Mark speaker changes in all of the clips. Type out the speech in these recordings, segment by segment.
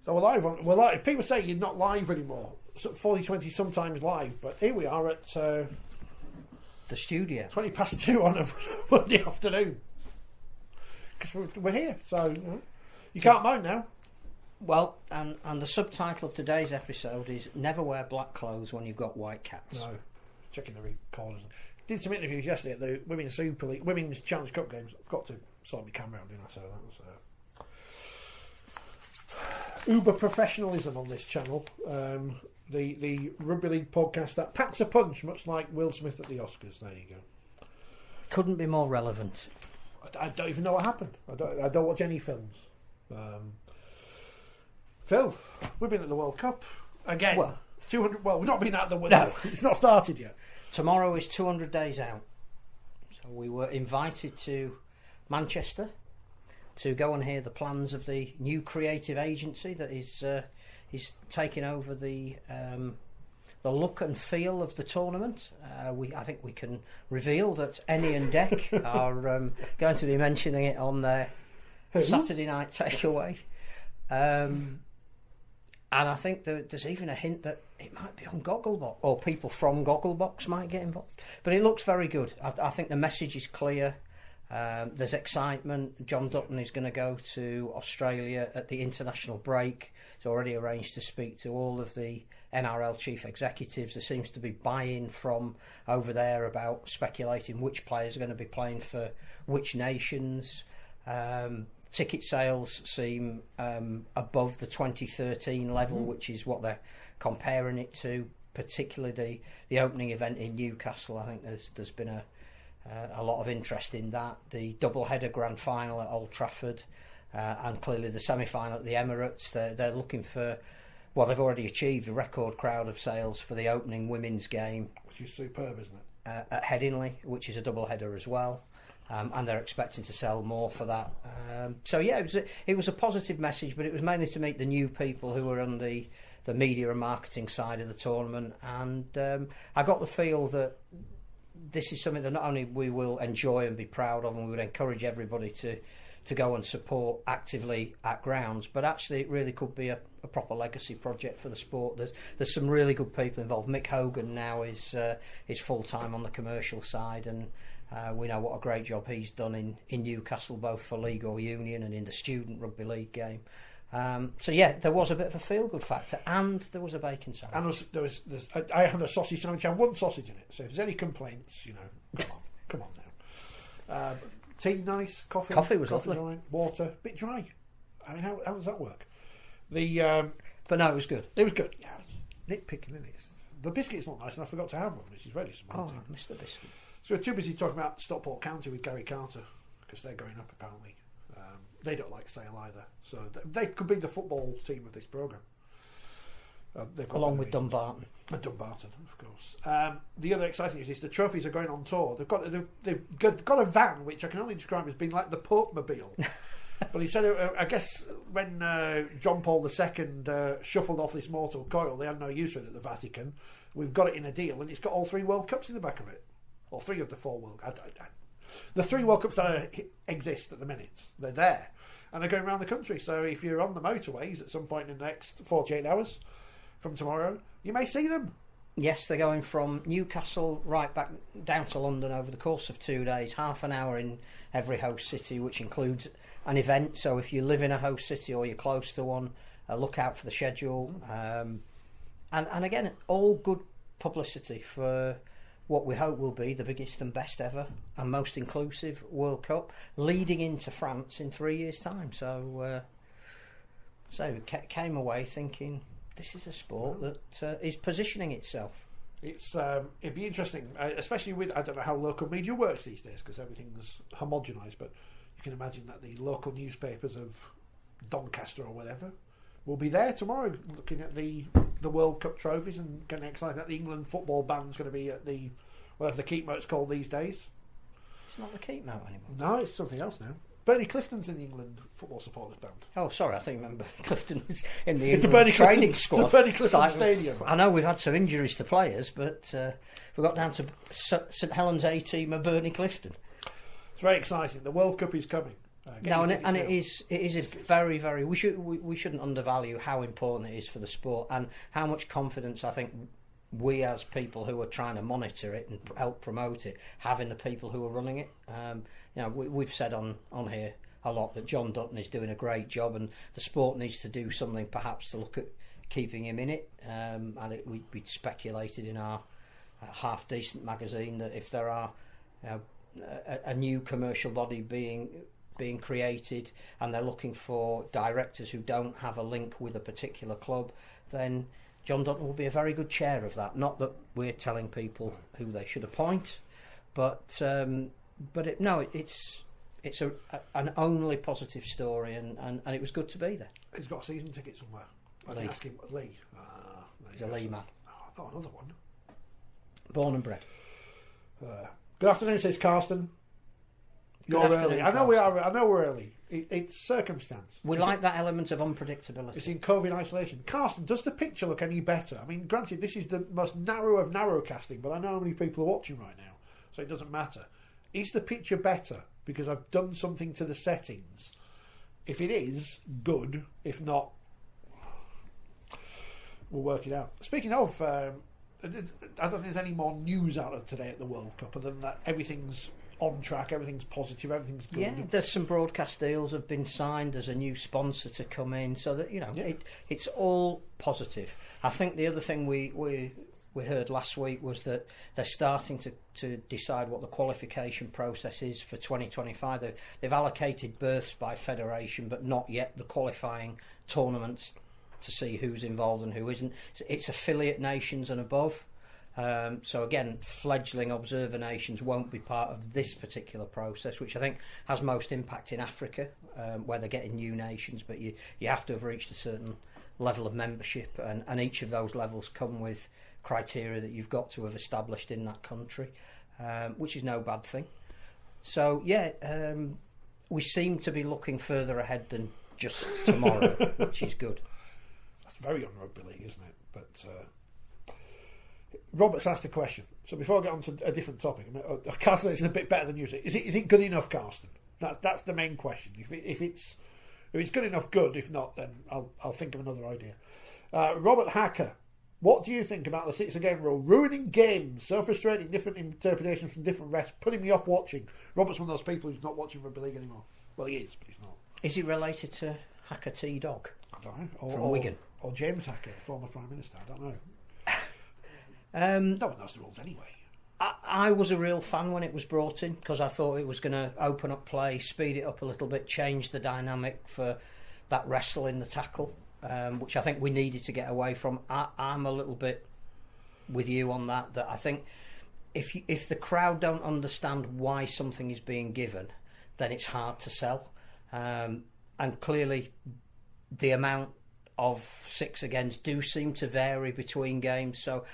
Speaker 1: So we're live on. We're live. People say you're not live anymore. 4020 sometimes live, but here we are at
Speaker 2: the studio.
Speaker 1: 2:20 on a Monday afternoon. Because we're here, so you can't moan now.
Speaker 2: Well, and the subtitle of today's episode is "Never wear black clothes when you've got white cats."
Speaker 1: No, checking the recorders. Did some interviews yesterday at the Women's Super League, Women's Challenge Cup games. I've got to sort my camera out, didn't I? So that was uber professionalism on this channel. The Rugby League podcast that packs a punch, much like Will Smith at the Oscars. There you go.
Speaker 2: Couldn't be more relevant.
Speaker 1: I don't even know what happened. I don't watch any films. Phil, we've been at the World Cup again.
Speaker 2: Well,
Speaker 1: 200. Well, we've not been at the World.
Speaker 2: No,
Speaker 1: it's not started yet.
Speaker 2: Tomorrow is 200 days out. So we were invited to Manchester to go and hear the plans of the new creative agency that is taking over the look and feel of the tournament. I think we can reveal that Eni and Deck are going to be mentioning it on their Saturday night takeaway. And I think there's even a hint that it might be on Gogglebox, or people from Gogglebox might get involved. But it looks very good. I think the message is clear. There's excitement. Jon Dutton is going to go to Australia at the international break. He's already arranged to speak to all of the NRL chief executives. There seems to be buy-in from over there about speculating which players are going to be playing for which nations. Ticket sales seem above the 2013 level, which is what they're comparing it to, particularly the opening event in Newcastle. I think there's been a lot of interest in that. The double-header grand final at Old Trafford, and clearly the semi-final at the Emirates. They're looking for, well, they've already achieved a record crowd of sales for the opening women's game,
Speaker 1: which is superb, isn't it?
Speaker 2: At Headingley, which is a double-header as well. And they're expecting to sell more for that. So yeah, it was a positive message, but it was mainly to meet the new people who were on the media and marketing side of the tournament. And I got the feel that this is something that not only we will enjoy and be proud of, and we would encourage everybody to go and support actively at grounds, but actually it really could be a proper legacy project for the sport. There's some really good people involved. Mick Hogan now is full time on the commercial side, and we know what a great job he's done in Newcastle, both for league or union and in the student rugby league game. So yeah, there was a bit of a feel-good factor, and there was a bacon sandwich.
Speaker 1: And I had a sausage sandwich. I had one sausage in it. So if there's any complaints, come on now. Tea nice, coffee
Speaker 2: was lovely.
Speaker 1: Right, water, a bit dry. I mean, how does that work?
Speaker 2: But no, it was good.
Speaker 1: It was good. Yeah, nitpicking, isn't it? The biscuit's not nice, and I forgot to have one, which is really smart.
Speaker 2: Oh, I missed the biscuit.
Speaker 1: So we're too busy talking about Stockport County with Gary Carter, because they're going up apparently. They don't like Sale either, so they could be the football team of this programme.
Speaker 2: Along with Dumbarton.
Speaker 1: And Dumbarton, of course. The other exciting news is the trophies are going on tour. They've got a van, which I can only describe as being like the Pope-mobile. But he said, I guess when John Paul II shuffled off this mortal coil, they had no use for it at the Vatican. We've got it in a deal, and it's got all 3 World Cups in the back of it. Or 3 of the 4 World Cups. The 3 World Cups that exist at the minute, they're there. And they're going around the country. So if you're on the motorways at some point in the next 48 hours from tomorrow, you may see them.
Speaker 2: Yes, they're going from Newcastle right back down to London over the course of 2 days, half an hour in every host city, which includes an event. So if you live in a host city or you're close to one, look out for the schedule. And again, all good publicity for what we hope will be the biggest and best ever and most inclusive World Cup, leading into France in 3 years' time. So we came away thinking this is a sport that is positioning itself. It'd be interesting, especially with, I don't know how local media works these days, because everything's homogenised, but you can imagine that the local newspapers of Doncaster or whatever will be there tomorrow looking at the World Cup trophies and getting excited that the England football band's going to be at the, whatever the keep mote's called these days. It's not the keep mote anymore.
Speaker 1: No, it's something else now. Bernie Clifton's in the England football supporters band.
Speaker 2: Oh, sorry, I think remember Clifton was in the England training squad.
Speaker 1: The Bernie Clifton Stadium.
Speaker 2: I know we've had some injuries to players, but we got down to St Helens A team of Bernie Clifton.
Speaker 1: It's very exciting. The World Cup is coming.
Speaker 2: No, and it is a very, very. We shouldn't undervalue how important it is for the sport and how much confidence I think we as people who are trying to monitor it and help promote it have in the people who are running it. We've said on here a lot that Jon Dutton is doing a great job, and the sport needs to do something perhaps to look at keeping him in it. We speculated in our half decent magazine that if there are a new commercial body being created and they're looking for directors who don't have a link with a particular club, then Jon Dutton will be a very good chair of that. Not that we're telling people who they should appoint, but it's an only positive story, and it was good to be there.
Speaker 1: He's got a season ticket somewhere. I didn't ask him. Lee.
Speaker 2: He's a Lee man.
Speaker 1: I thought another one.
Speaker 2: Born and bred.
Speaker 1: Good afternoon, says Carsten. You're early. I know we are. I know we're early. It's circumstance.
Speaker 2: We like that element of unpredictability.
Speaker 1: It's in COVID isolation. Carsten, does the picture look any better? I mean, granted, this is the most narrow of narrow casting, but I know how many people are watching right now, so it doesn't matter. Is the picture better because I've done something to the settings? If it is, good. If not, we'll work it out. Speaking of, I don't think there's any more news out of today at the World Cup other than that everything's on track, everything's positive, everything's good.
Speaker 2: Yeah, there's some broadcast deals have been signed. There's a new sponsor to come in, so that it's all positive. I think the other thing we heard last week was that they're starting to decide what the qualification process is for 2025. They've allocated berths by federation, but not yet the qualifying tournaments to see who's involved and who isn't. It's affiliate nations and above. So again, fledgling observer nations won't be part of this particular process, which I think has most impact in Africa, where they're getting new nations, but you have to have reached a certain level of membership, and each of those levels come with criteria that you've got to have established in that country, which is no bad thing. So we seem to be looking further ahead than just tomorrow, which is good.
Speaker 1: That's very un-rugby league, isn't it? But Robert's asked a question. So before I get on to a different topic, Carsten is a bit better than you. Is it good enough, Carsten? That's the main question. If it's good enough, good. If not, then I'll think of another idea. Robert Hacker, what do you think about the 6 again rule? Ruining games, so frustrating, different interpretations from different refs, putting me off watching. Robert's one of those people who's not watching rugby league anymore. Well, he is, but he's not.
Speaker 2: Is he related to Hacker T Dog?
Speaker 1: I don't know.
Speaker 2: From Wigan.
Speaker 1: Or James Hacker, former Prime Minister. I don't know. No one knows the rules anyway.
Speaker 2: I was a real fan when it was brought in because I thought it was going to open up play, speed it up a little bit, change the dynamic for that wrestle in the tackle, which I think we needed to get away from. I'm a little bit with you on that I think if the crowd don't understand why something is being given, then it's hard to sell. And clearly the amount of 6 agains do seem to vary between games, so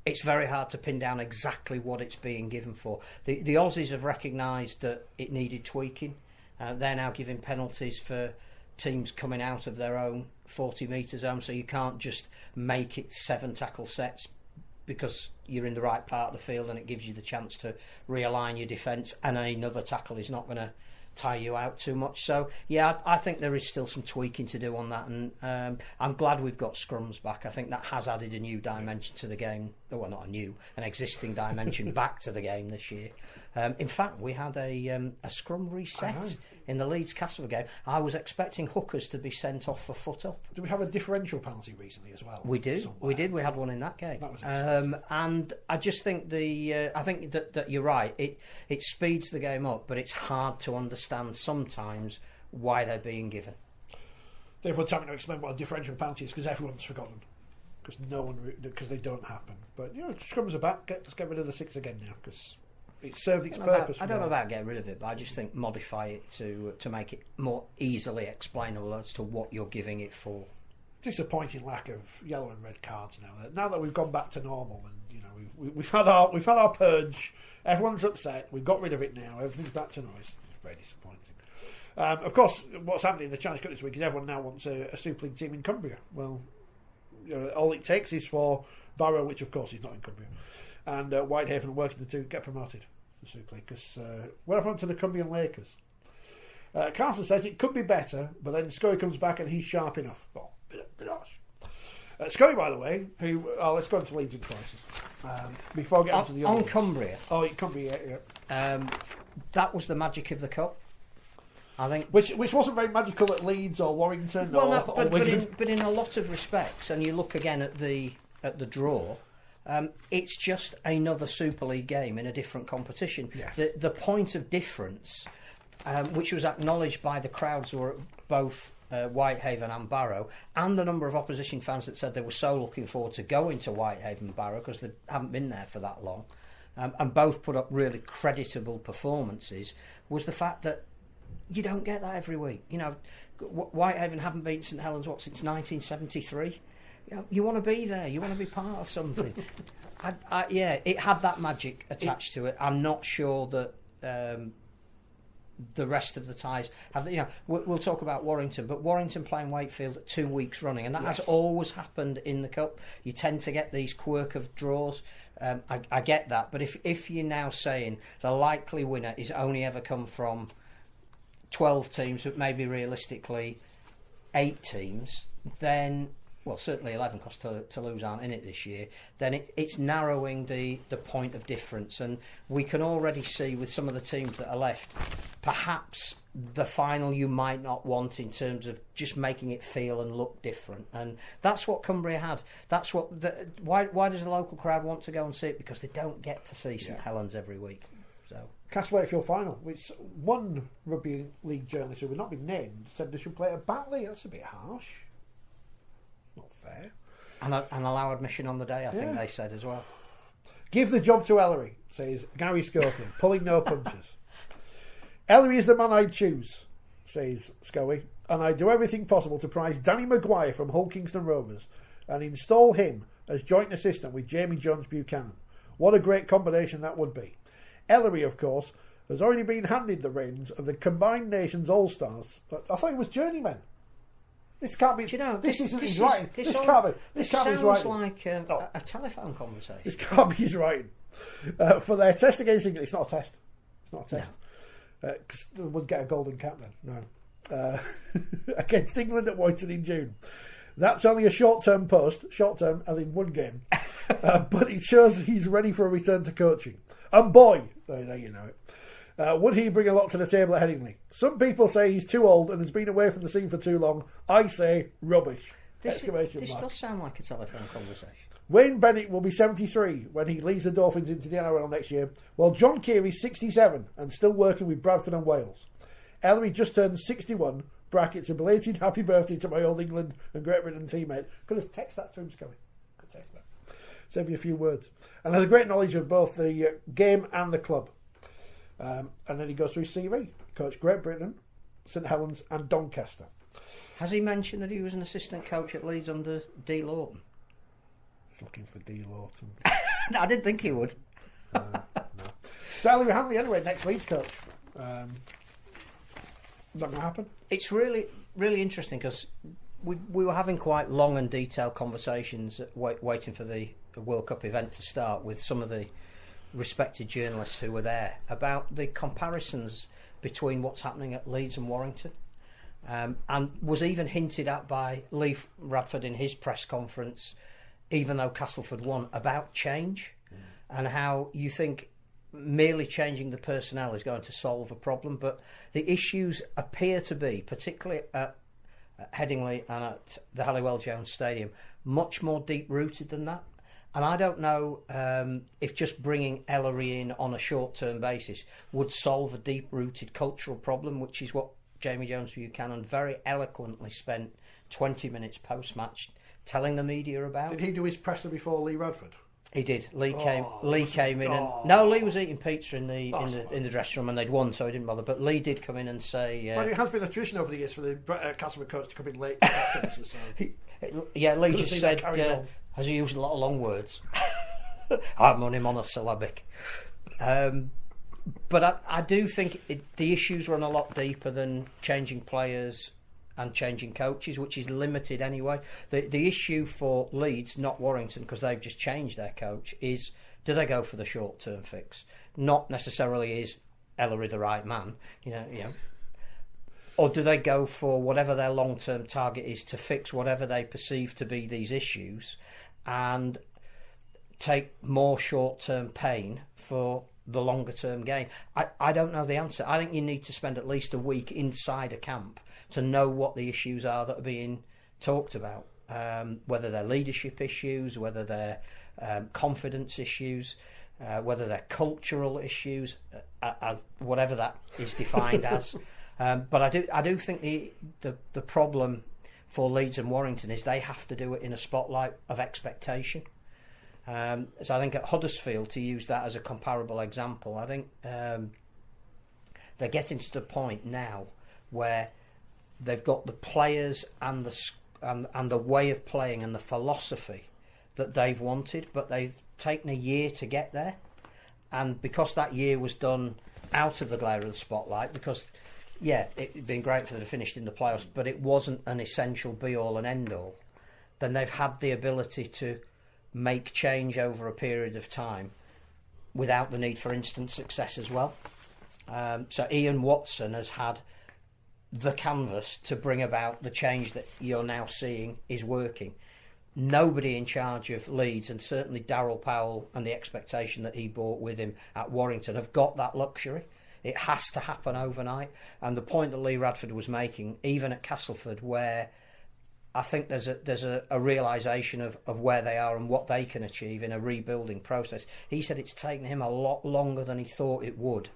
Speaker 2: it's very hard to pin down exactly what it's being given for. The Aussies have recognised that it needed tweaking. They're now giving penalties for teams coming out of their own 40-metre zone, so you can't just make it 7 tackle sets because you're in the right part of the field and it gives you the chance to realign your defence, and another tackle is not going to tie you out too much. So yeah, I think there is still some tweaking to do on that, and I'm glad we've got scrums back. I think that has added a new dimension to the game. Well, not a new, an existing dimension back to the game this year. In fact, we had a scrum reset in the Leeds Castle game. I was expecting hookers to be sent off for foot up.
Speaker 1: Do we have a differential penalty recently as well?
Speaker 2: We do. Somewhere? We did. We had one in that game.
Speaker 1: That was
Speaker 2: and I just think I think that you're right. It speeds the game up, but it's hard to understand sometimes why they're being given.
Speaker 1: Everyone's having to explain what a differential penalty is because everyone's forgotten. Because they don't happen. But scrums are back. Let's get rid of the 6 again now because it served its purpose.
Speaker 2: I don't know about getting rid of it, but I just think modify it to make it more easily explainable as to what you're giving it for.
Speaker 1: Disappointing lack of yellow and red cards now. Now that we've gone back to normal, and we've had our purge. Everyone's upset. We've got rid of it now. Everything's back to noise. It's very disappointing. Of course, what's happening in the Challenge Cup this week is everyone now wants a Super League team in Cumbria. Well, all it takes is for Barrow, which of course is not in Cumbria, and Whitehaven and Workington to get promoted to Super League because what happened to the Cumbrian Lakers? Carson says it could be better, but then Scully comes back and he's sharp enough. Oh, bit harsh. Scully, by the way, let's go into Leeds in crisis before I get onto the other
Speaker 2: on
Speaker 1: ones.
Speaker 2: Cumbria.
Speaker 1: Oh, Cumbria, yeah.
Speaker 2: That was the magic of the cup, I think.
Speaker 1: Which wasn't very magical at Leeds or Warrington or Wigan.
Speaker 2: But in a lot of respects, and you look again at the draw, it's just another Super League game in a different competition.
Speaker 1: Yes.
Speaker 2: The point of difference, which was acknowledged by the crowds who were at both Whitehaven and Barrow, and the number of opposition fans that said they were so looking forward to going to Whitehaven and Barrow because they haven't been there for that long, and both put up really creditable performances, was the fact that you don't get that every week. You know, Whitehaven haven't beaten St Helens since 1973. You want to be there. You want to be part of something. It had that magic attached to it. I'm not sure that the rest of the ties have. You know, we'll talk about Warrington, but Warrington playing Wakefield 2 weeks running, and that has always happened in the cup. You tend to get these quirk of draws. I get that, but if you're now saying the likely winner is only ever come from 12 teams, but maybe realistically 8 teams, then, well, certainly 11 because Toulouse aren't in it this year, then it's narrowing the point of difference. And we can already see with some of the teams that are left, perhaps the final you might not want in terms of just making it feel and look different. And that's what Cumbria had. That's what why does the local crowd want to go and see it? Because they don't get to see St Helens every week. So
Speaker 1: Castle Wakefield final, which one rugby league journalist who would not be named said they should play at Batley. That's a bit harsh. Not fair.
Speaker 2: And allow admission on the day, I think they said as well.
Speaker 1: Give the job to Ellery, says Gary Schofield, pulling no punches. Ellery is the man I'd choose, says Scoey, and I'd do everything possible to prize Danny Maguire from Hull Kingston Rovers and install him as joint assistant with Jamie Jones Buchanan. What a great combination that would be. Ellery, of course, has already been handed the reins of the Combined Nations All-Stars. I thought it was journeymen. This can't be.
Speaker 2: Do you know,
Speaker 1: this isn't his writing. This can't be his writing.
Speaker 2: Sounds like a telephone conversation.
Speaker 1: This can't be his writing. For their test against England, it's not a test. It's not a test. Because they wouldn't get a golden cap then. No. Against England at Warrington in June. That's only a short-term post. Short-term, as in one game. But it shows he's ready for a return to coaching. And boy, there you know it. Would he bring a lot to the table at Headingley? Some people say he's too old and has been away from the scene for too long. I say rubbish.
Speaker 2: This does sound like a telephone conversation.
Speaker 1: Wayne Bennett will be 73 when he leads the Dolphins into the NRL next year, while John Keary's 67 and still working with Bradford and Wales. Ellery just turned 61. Brackets, a belated happy birthday to my old England and Great Britain teammate. Could have texted that to him, Scully. Could text that. Save you a few words. And has a great knowledge of both the game and the club. And then he goes through his CV. Coached Great Britain, St Helens and Doncaster.
Speaker 2: Has he mentioned that he was an assistant coach at Leeds under D. Lawton?
Speaker 1: He's looking for D. Lawton.
Speaker 2: I didn't think he would.
Speaker 1: No. So Ellery Hanley anyway, next Leeds coach. Not going to happen.
Speaker 2: It's really, really interesting because we were having quite long and detailed conversations waiting for the World Cup event to start with some of the respected journalists who were there about the comparisons between what's happening at Leeds and Warrington, and was even hinted at by Lee Radford in his press conference, even though Castleford won, about change and how you think merely changing the personnel is going to solve a problem, but the issues appear to be, particularly at Headingley and at the Halliwell Jones Stadium, much more deep-rooted than that. And I don't know if just bringing Ellery in on a short-term basis would solve a deep-rooted cultural problem, which is what Jamie Jones Buchanan very eloquently spent 20 minutes post-match telling the media about.
Speaker 1: Did he do his presser before Lee Radford?
Speaker 2: He did. Lee came in and no, Lee was eating pizza in the dressing room and they'd won, so he didn't bother. But Lee did come in and say,
Speaker 1: well, it has been a tradition over the years for the Castleford coach to come in late.
Speaker 2: Lee just said, has he used a lot of long words? I'm on him monosyllabic. But I do think the issues run a lot deeper than changing players and changing coaches, which is limited anyway. The issue for Leeds, not Warrington, because they've just changed their coach, is do they go for the short-term fix? Not necessarily is Ellery the right man. You know. Or do they go for whatever their long-term target is to fix whatever they perceive to be these issues and take more short-term pain for the longer-term gain? I don't know the answer. I think you need to spend at least a week inside a camp to know what the issues are that are being talked about, whether they're leadership issues, whether they're confidence issues, whether they're cultural issues, whatever that is defined as. But I do think the problem for Leeds and Warrington is they have to do it in a spotlight of expectation. So I think at Huddersfield, to use that as a comparable example, I think they're getting to the point now where they've got the players and the way of playing and the philosophy that they've wanted, but they've taken a year to get there. And because that year was done out of the glare of the spotlight, because it'd been great for them to finish in the playoffs, but it wasn't an essential be-all and end-all, then they've had the ability to make change over a period of time without the need for instant success as well. So Ian Watson has had the canvas to bring about the change that you're now seeing is working. Nobody in charge of Leeds, and certainly Darryl Powell and the expectation that he brought with him at Warrington, have got that luxury. It has to happen overnight. And the point that Lee Radford was making, even at Castleford, where I think there's a realisation of where they are and what they can achieve in a rebuilding process. He said it's taken him a lot longer than he thought it would,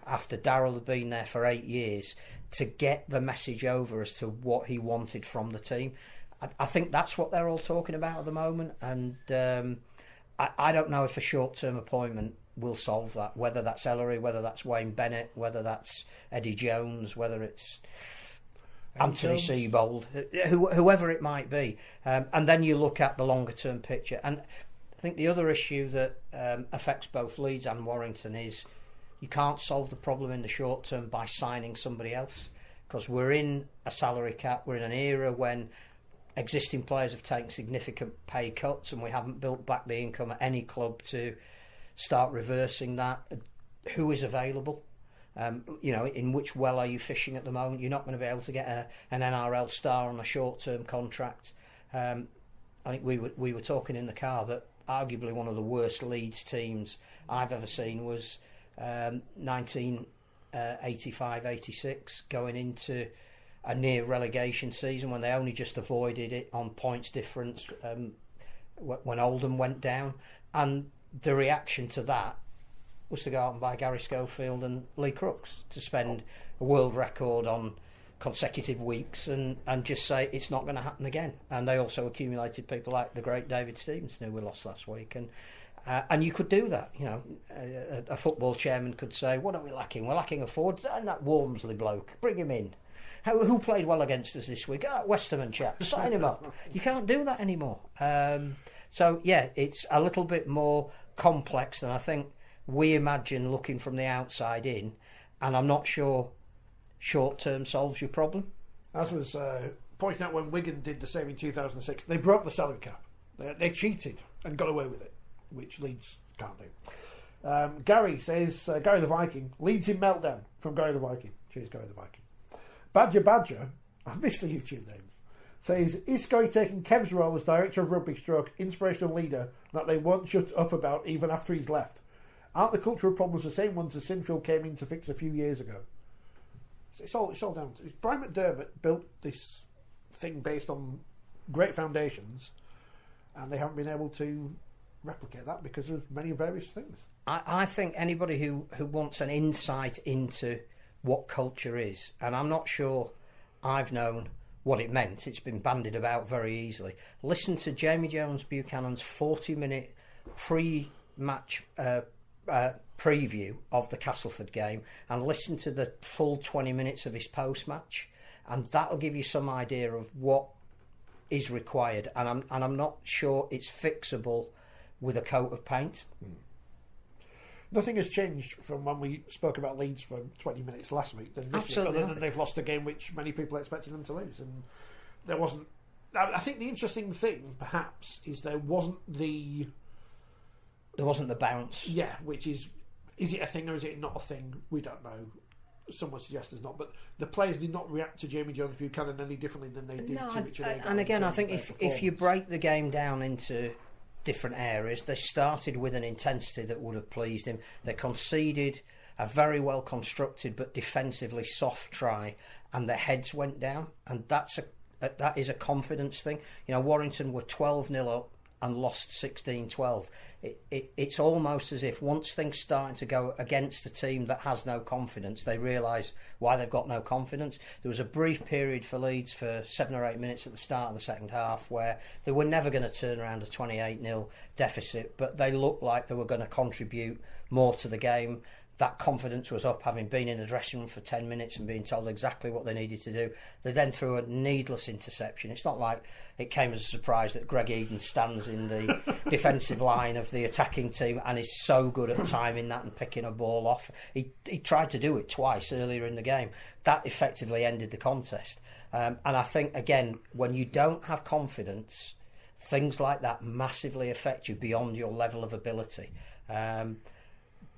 Speaker 2: after Darryl had been there for 8 years, to get the message over as to what he wanted from the team. I think that's what they're all talking about at the moment, and I don't know if a short-term appointment will solve that, whether that's Ellery, whether that's Wayne Bennett, whether that's Eddie Jones, whether it's Anthony Seibold, whoever it might be. And then you look at the longer-term picture. And I think the other issue that affects both Leeds and Warrington is you can't solve the problem in the short term by signing somebody else, because we're in a salary cap, we're in an era when existing players have taken significant pay cuts and we haven't built back the income at any club to start reversing that. Who is available? In which well are you fishing at the moment? You're not going to be able to get an NRL star on a short-term contract. I think we were talking in the car that arguably one of the worst Leeds teams I've ever seen was 1985-86, going into a near relegation season when they only just avoided it on points difference when Oldham went down, and the reaction to that was to go out and buy Gary Schofield and Lee Crooks to spend a world record on consecutive weeks and just say it's not going to happen again. And they also accumulated people like the great David Stevenson, who we lost last week, and you could do that. A football chairman could say, what are we lacking? We're lacking a forward, and that Walmsley bloke, bring him in. Who played well against us this week? Westerman chap, sign him up. You can't do that anymore. So it's a little bit more complex than I think we imagine looking from the outside in, and I'm not sure short term solves your problem.
Speaker 1: As was pointed out when Wigan did the same in 2006, they broke the salary cap. They cheated and got away with it, which Leeds can't do. Gary says, Gary the Viking, Leeds in meltdown from Gary the Viking. Cheers, Gary the Viking. Badger, I've missed the YouTube names, says, is Scully taking Kev's role as director of rugby stroke inspirational leader that they won't shut up about even after he's left? Aren't the cultural problems the same ones as Sinfield came in to fix a few years ago? It's all down to Brian McDermott built this thing based on great foundations, and they haven't been able to replicate that because of many various things.
Speaker 2: I think anybody who wants an insight into what culture is, and I'm not sure I've known what it meant, it's been bandied about very easily. Listen to Jamie Jones Buchanan's 40-minute pre-match preview of the Castleford game, and listen to the full 20 minutes of his post-match, and that'll give you some idea of what is required. And I'm not sure it's fixable with a coat of paint.
Speaker 1: Nothing has changed from when we spoke about Leeds for 20 minutes last week than this week, other than they've lost a game which many people expected them to lose, and there wasn't. I think the interesting thing, perhaps, is there wasn't the
Speaker 2: bounce.
Speaker 1: Yeah, which is it a thing or is it not a thing? We don't know. some would suggest there's not, but the players did not react to Jamie Jones Buchanan any differently than they did to Richard Agar.
Speaker 2: And again, I think if you break the game down into different areas, they started with an intensity that would have pleased him. They conceded a very well constructed but defensively soft try, and their heads went down, and that is a confidence thing. You know, Warrington were 12-0 up and lost 16-12. It's almost as if once things starting to go against a team that has no confidence, they realise why they've got no confidence. There was a brief period for Leeds for 7 or 8 minutes at the start of the second half where they were never going to turn around a 28-0 deficit, but they looked like they were going to contribute more to the game. That confidence was up, having been in the dressing room for 10 minutes and being told exactly what they needed to do. They then threw a needless interception. It's not like it came as a surprise that Greg Eden stands in the defensive line of the attacking team and is so good at timing that and picking a ball off. He tried to do it twice earlier in the game. That effectively ended the contest. And I think, again, when you don't have confidence, things like that massively affect you beyond your level of ability.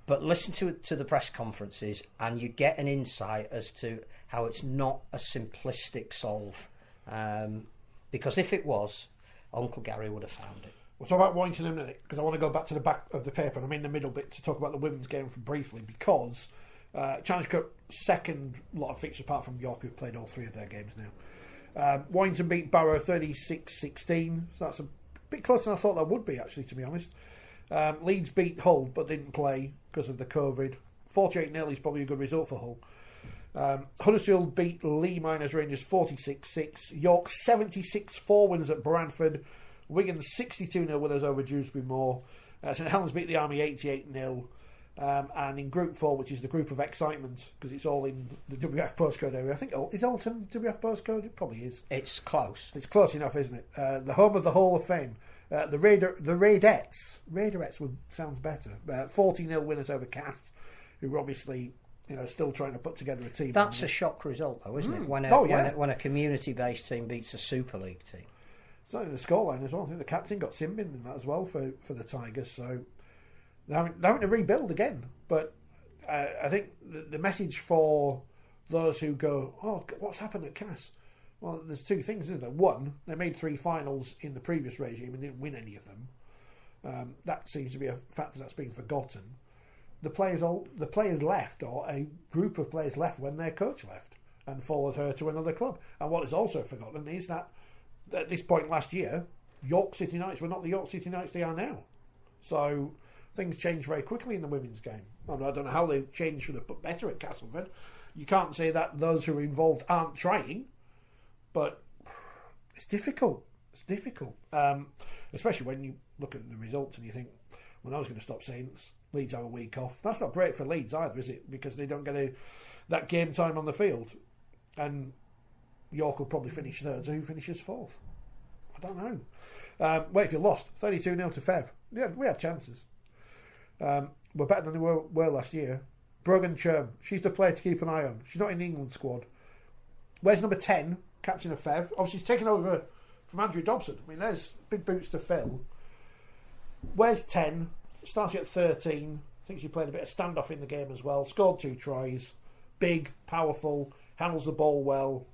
Speaker 2: But listen to the press conferences and you get an insight as to how it's not a simplistic solve. Because if it was, Uncle Gary would have found it.
Speaker 1: We'll talk about Warrington in a minute, because I want to go back to the back of the paper, and I'm in the middle bit to talk about the women's game briefly, because Challenge Cup second lot of fixtures apart from York, who've played all three of their games now. Warrington beat Barrow 36-16, so that's a bit closer than I thought that would be, actually, to be honest. Leeds beat Hull but didn't play because of the COVID. 48-0 is probably a good result for Hull. Huddersfield beat Lee Miners Rangers 46-6. York 76-4 winners at Bradford. Wigan 62-0 winners over Dewsbury Moor. St Helens beat the Army 88-0. And in Group 4, which is the group of excitement, because it's all in the WF postcode area. I think, is Alton WF postcode? It probably is.
Speaker 2: It's close.
Speaker 1: It's close enough, isn't it? The home of the Hall of Fame. The Raidettes sounds better. 40-0 winners over Cass, who were obviously still trying to put together a team.
Speaker 2: That's a shock result, though, isn't it? When a community-based team beats a Super League team.
Speaker 1: It's not in the scoreline as well. I think the captain got sin bin in that as well for the Tigers. So they're having to rebuild again. But I think the message for those who go, oh, what's happened at Cass? Well, there's two things, isn't there? One, they made 3 finals in the previous regime and didn't win any of them. That seems to be a factor that's being forgotten. The players left, or a group of players left when their coach left and followed her to another club. And what is also forgotten is that at this point last year, York City Knights were not the York City Knights they are now. So things change very quickly in the women's game. I don't know how they changed for the better at Castleford. You can't say that those who are involved aren't trying. But it's difficult. It's difficult. Especially when you look at the results and you think, well, I was going to stop saying Leeds have a week off. That's not great for Leeds either, is it? Because they don't get that game time on the field. And York will probably finish third, so who finishes fourth? I don't know. Wakefield lost 32-0 to Fev. Yeah, we had chances. We're better than we were last year. Brogan Churm, she's the player to keep an eye on. She's not in the England squad. Where's number 10? Captain of Fev. Obviously, she's taken over from Andrew Dobson. I mean, there's big boots to fill. Where's 10? Starting at 13. I think she played a bit of standoff in the game as well. Scored 2 tries. Big, powerful, handles the ball well.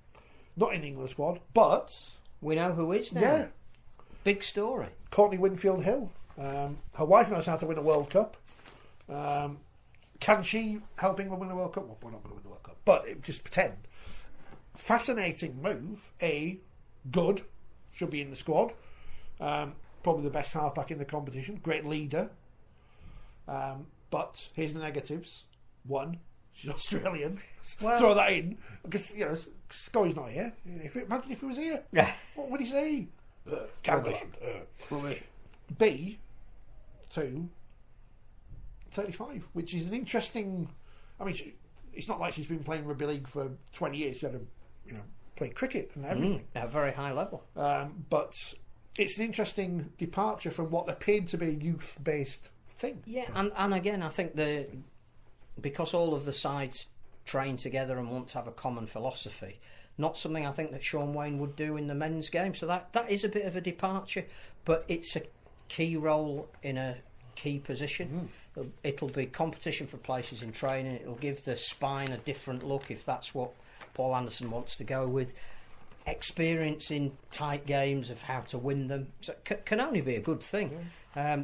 Speaker 1: Not in the England squad, but
Speaker 2: we know who is now.
Speaker 1: Yeah.
Speaker 2: Big story.
Speaker 1: Courtney Winfield Hill. Her wife knows how to win a World Cup. Can she help England win a World Cup? Well, we're not going to win the World Cup, but just pretend. Fascinating move. Good. Should be in the squad. Probably the best halfback in the competition. Great leader. But here's the negatives. 1, she's Australian. Well, throw that in. Because, Scott's not here. Imagine if he was here.
Speaker 2: Yeah.
Speaker 1: What would he say? B, 2, 35, which is an interesting... I mean, it's not like she's been playing rugby league for 20 years. She had to, play cricket and everything.
Speaker 2: At a very high level.
Speaker 1: But it's an interesting departure from what appeared to be a youth-based thing.
Speaker 2: Yeah, and again, I think because all of the sides train together and want to have a common philosophy, not something I think that Sean Wayne would do in the men's game. So that is a bit of a departure, but it's a key role in a key position. It'll be competition for places in training. It'll give the spine a different look if that's what Paul Anderson wants to go with. Experience in tight games of how to win them. So it can only be a good thing. Yeah.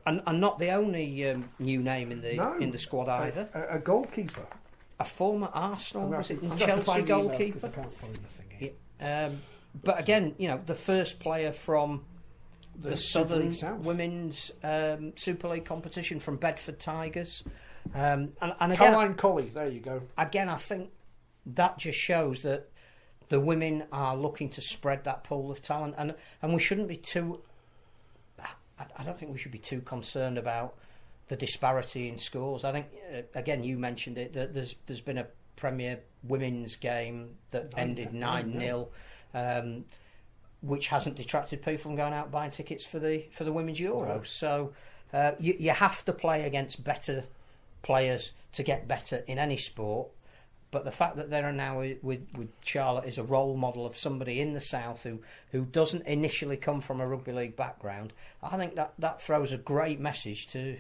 Speaker 2: And not the only new name in the squad either.
Speaker 1: A goalkeeper.
Speaker 2: A former Arsenal, was it Chelsea goalkeeper? But again, the first player from the Southern Women's Super League competition from Bedford Tigers. And again,
Speaker 1: Caroline Colley, there you go.
Speaker 2: Again, I think that just shows that the women are looking to spread that pool of talent, and we shouldn't be too. I don't think we should be too concerned about the disparity in scores. I think again, you mentioned it, that there's been a Premier Women's game that ended 9-0, which hasn't detracted people from going out buying tickets for the Women's Euro. Right. So you have to play against better players to get better in any sport. But the fact that there are now with Charlotte is a role model of somebody in the South who doesn't initially come from a rugby league background, I think that throws a great message to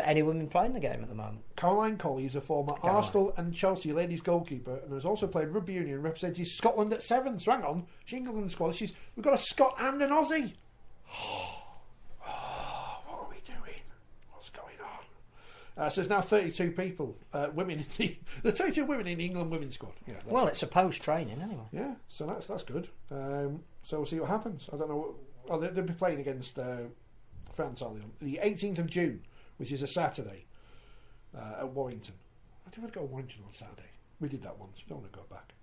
Speaker 2: any women playing the game at the moment.
Speaker 1: Caroline Colley is a former Arsenal and Chelsea ladies goalkeeper and has also played rugby union and represented Scotland at Sevens. So hang on, she's England squad. We've got a Scot and an Aussie. What are we doing? What's going on? So there's now 32 people, women. The 32 women in the England women's squad. Yeah,
Speaker 2: well, it's a post-training anyway.
Speaker 1: Yeah, so that's good. So we'll see what happens. I don't know. They'll be playing against France on the 18th of June, which is a Saturday at Warrington. I did go to Warrington on Saturday. We did that once. We don't want to go back.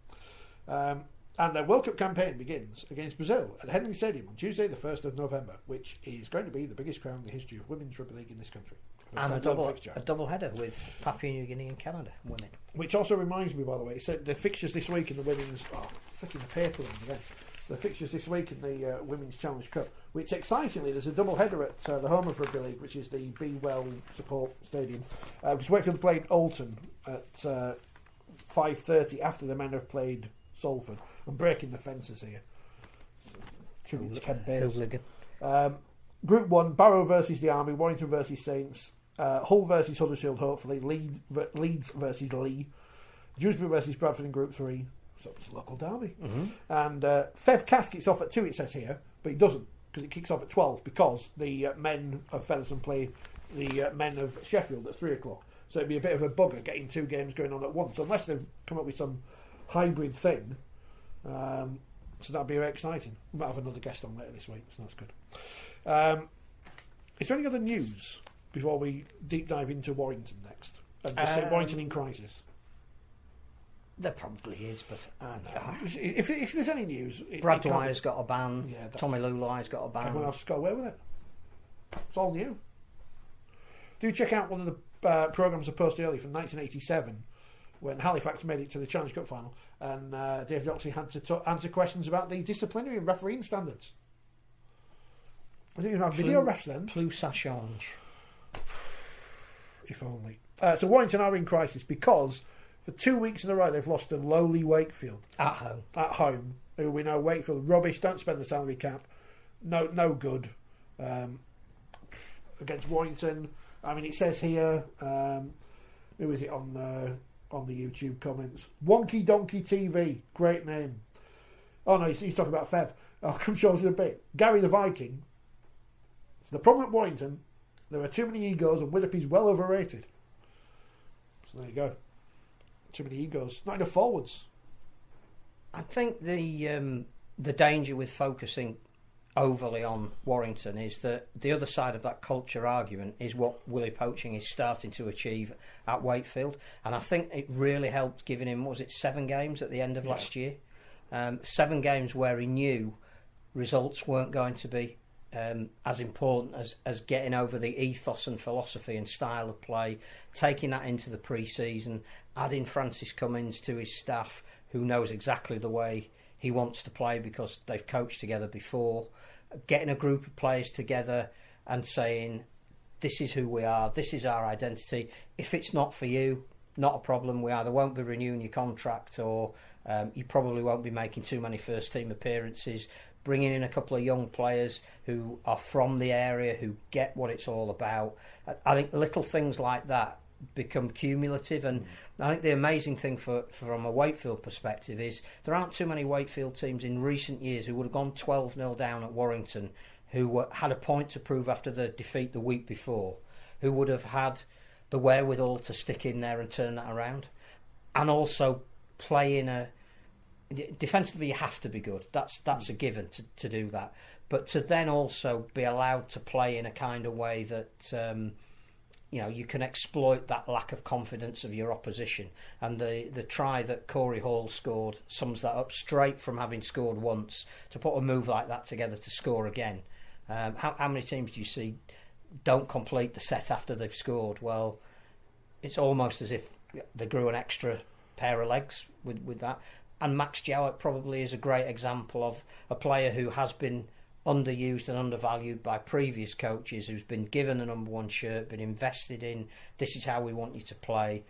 Speaker 1: And the World Cup campaign begins against Brazil at Henley Stadium on Tuesday, the 1st of November, which is going to be the biggest crown in the history of women's rugby league in this country.
Speaker 2: And a double header with Papua New Guinea and Canada women.
Speaker 1: Which also reminds me, by the way, it said the fixtures this week in the women's... Oh, freaking paper on there. The fixtures this week in the Women's Challenge Cup, which excitingly there's a double header at the home of Rugby League, which is the Be Well Support Stadium, because Wakefield played Alton at 5:30 after the men have played Salford. I'm breaking the fences here. Group 1, Barrow versus the Army, Warrington versus Saints, Hull versus Huddersfield, hopefully, Leeds versus Lee, Dewsbury versus Bradford in Group 3. So it's a local derby. Mm-hmm. And Fev Cass kicks off at 2, it says here, but it doesn't, because it kicks off at 12, because the men of Featherstone play the men of Sheffield at 3 o'clock. So it'd be a bit of a bugger getting 2 games going on at once, unless they've come up with some hybrid thing. So that'd be very exciting. We might have another guest on later this week, so that's good. Is there any other news before we deep dive into Warrington next? And just say Warrington in crisis.
Speaker 2: There probably is, but
Speaker 1: if there's any news,
Speaker 2: Brad Dwyer's got a ban. Yeah, Tommy Lulai's got a ban.
Speaker 1: Everyone else has got away with it. It's all new. Do check out one of the programmes I posted earlier from 1987, when Halifax made it to the Challenge Cup final, and Dave Doxey had to answer questions about the disciplinary and refereeing standards. I didn't even have video refs then.
Speaker 2: Plus ça change.
Speaker 1: If only. So Warrington are in crisis because for 2 weeks in a row they've lost to lowly Wakefield.
Speaker 2: At home.
Speaker 1: At home. Who we know Wakefield rubbish, don't spend the salary cap. No good. Against Warrington. I mean, it says here, who is it on the YouTube comments? Wonky Donkey TV. Great name. Oh no, he's talking about Fev. I'll come show us in a bit. Gary the Viking. So the problem at Warrington, there are too many egos and Widderpy's well overrated. So there you go. Too many egos. Not enough forwards.
Speaker 2: I think the danger with focusing overly on Warrington is that the other side of that culture argument is what Willie Poaching is starting to achieve at Wakefield, and I think it really helped giving him, what was it, 7 games at the end of last year, 7 games where he knew results weren't going to be as important as getting over the ethos and philosophy and style of play, taking that into the pre-season, adding Francis Cummins to his staff who knows exactly the way he wants to play because they've coached together before, getting a group of players together and saying, this is who we are, this is our identity. If it's not for you, not a problem. We either won't be renewing your contract or you probably won't be making too many first team appearances, bringing in a couple of young players who are from the area, who get what it's all about. I think little things like that become cumulative, and I think the amazing thing from a Wakefield perspective is there aren't too many Wakefield teams in recent years who would have gone 12-0 down at Warrington, who had a point to prove after the defeat the week before, who would have had the wherewithal to stick in there and turn that around, and also play in a... Defensively, you have to be good. That's a given to do that. But to then also be allowed to play in a kind of way that you can exploit that lack of confidence of your opposition. And the try that Corey Hall scored sums that up, straight from having scored once to put a move like that together to score again. How many teams do you see don't complete the set after they've scored? Well, it's almost as if they grew an extra pair of legs with that. And Max Jowett probably is a great example of a player who has been underused and undervalued by previous coaches, who's been given a number one shirt, been invested in, this is how we want you to play,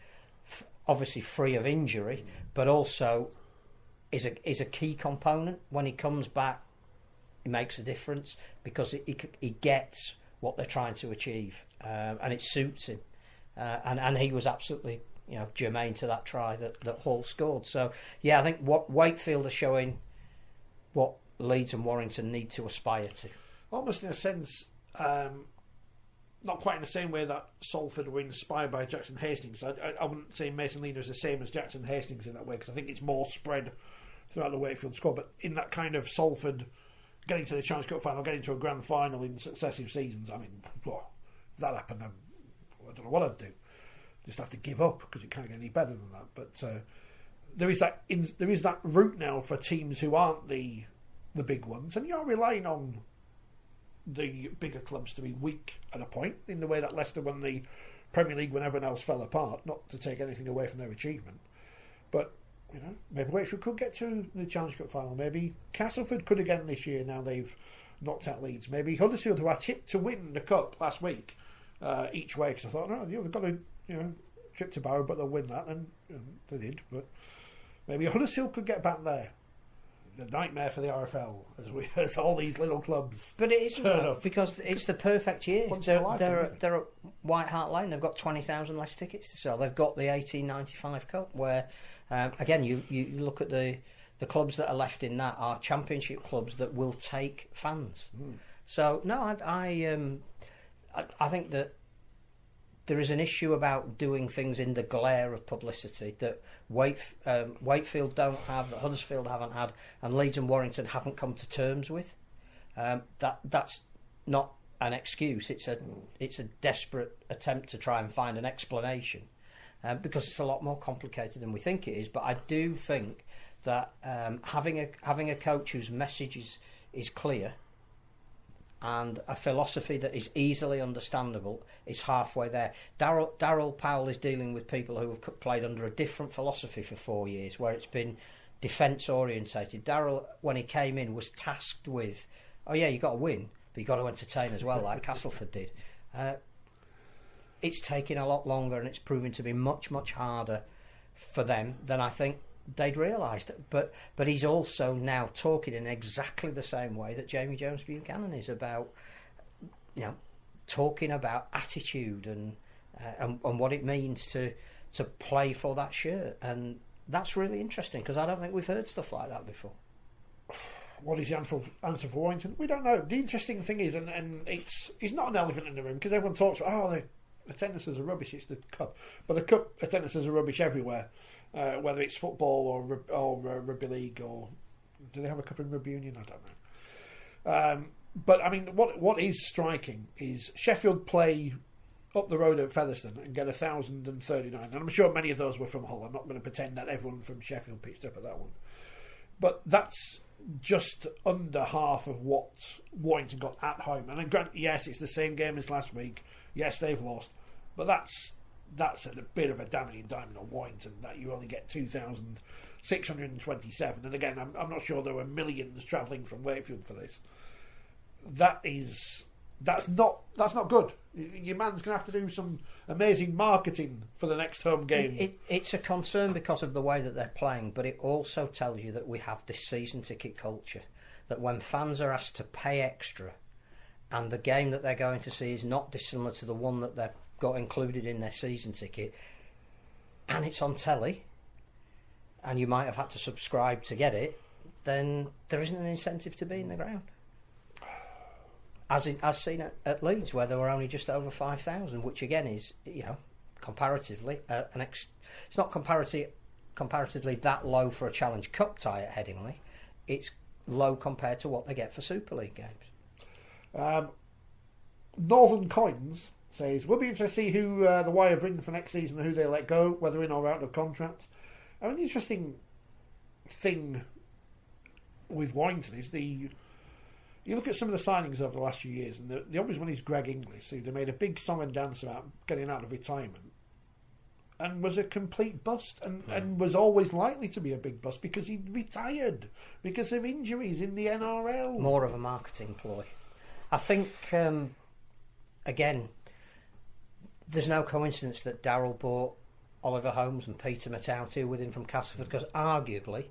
Speaker 2: obviously free of injury, but also is a key component. When he comes back, it makes a difference because he gets what they're trying to achieve, and it suits him. And he was absolutely germane to that try that Hall scored. So yeah, I think what Wakefield are showing what Leeds and Warrington need to aspire to.
Speaker 1: Almost in a sense, not quite in the same way that Salford were inspired by Jackson Hastings. I wouldn't say Mason Leaner is the same as Jackson Hastings in that way, because I think it's more spread throughout the Wakefield squad. But in that kind of Salford getting to the Challenge Cup final, getting to a grand final in successive seasons, I mean, if that happened, I don't know what I'd do. Just have to give up because it can't get any better than that. But there is that route now for teams who aren't the big ones, and you're relying on the bigger clubs to be weak at a point, in the way that Leicester won the Premier League when everyone else fell apart. Not to take anything away from their achievement, but maybe Wakefield could get to the Challenge Cup final. Maybe Castleford could again this year. Now they've knocked out Leeds. Maybe Huddersfield, who I tipped to win the cup last week, each way, because I thought, no, they've got to. Trip to Barrow, but they'll win that, and they did. But maybe Huddersfield could get back there. The nightmare for the RFL, as all these little clubs.
Speaker 2: But it isn't, because it's the perfect year. They're at White Hart Lane. They've got 20,000 less tickets to sell. They've got the 1895 Cup, where again you look at the clubs that are left in that are Championship clubs that will take fans. So no, I think that there is an issue about doing things in the glare of publicity that Wakefield don't have, that Huddersfield haven't had, and Leeds and Warrington haven't come to terms with. That's not an excuse. It's a desperate attempt to try and find an explanation, because it's a lot more complicated than we think it is. But I do think that having a coach whose message is clear, and a philosophy that is easily understandable is halfway there. Darryl Powell is dealing with people who have played under a different philosophy for 4 years, where it's been defence orientated. Darryl, when he came in, was tasked with, you've got to win, but you've got to entertain as well, like Castleford did. It's taking a lot longer, and it's proving to be much, much harder for them than I think they'd realised. But he's also now talking in exactly the same way that Jamie Jones Buchanan is about, talking about attitude and what it means to play for that shirt. And that's really interesting, because I don't think we've heard stuff like that before.
Speaker 1: What is the answer for Warrington? We don't know. The interesting thing is, and it's not an elephant in the room, because everyone talks about, the attendances are rubbish, it's the cup. But the cup attendances are rubbish everywhere. Whether it's football or rugby league, or do they have a cup in rugby union? I don't know. But I mean, what is striking is Sheffield play up the road at Featherstone and get 1,039, and I'm sure many of those were from Hull. I'm not going to pretend that everyone from Sheffield pitched up at that one, but that's just under half of what Warrington got at home. And then, yes, it's the same game as last week. Yes, they've lost, but that's a bit of a damning indictment on Warrington, that you only get 2,627. And again, I'm not sure there were millions travelling from Wakefield for this. That's not good. Your man's going to have to do some amazing marketing for the next home game.
Speaker 2: It's a concern because of the way that they're playing, but it also tells you that we have this season ticket culture. that when fans are asked to pay extra and the game that they're going to see is not dissimilar to the one that they've got included in their season ticket, and it's on telly, and you might have had to subscribe to get it, then there isn't an incentive to be in the ground. As seen at Leeds, where there were only just over 5,000, which again is, comparatively, it's not comparatively that low for a Challenge Cup tie at Headingley. It's low compared to what they get for Super League games.
Speaker 1: Northern Coins says, we'll be interested to see who the Wire bring for next season and who they let go, whether in or out of contract. An interesting thing with Warrington is you look at some of the signings over the last few years, and the obvious one is Greg Inglis, who they made a big song and dance about getting out of retirement, and was a complete bust, and was always likely to be a big bust because he retired because of injuries in the NRL.
Speaker 2: More of a marketing ploy. I think, again, there's no coincidence that Darryl bought Oliver Holmes and Peter Matauti with him from Castleford, because arguably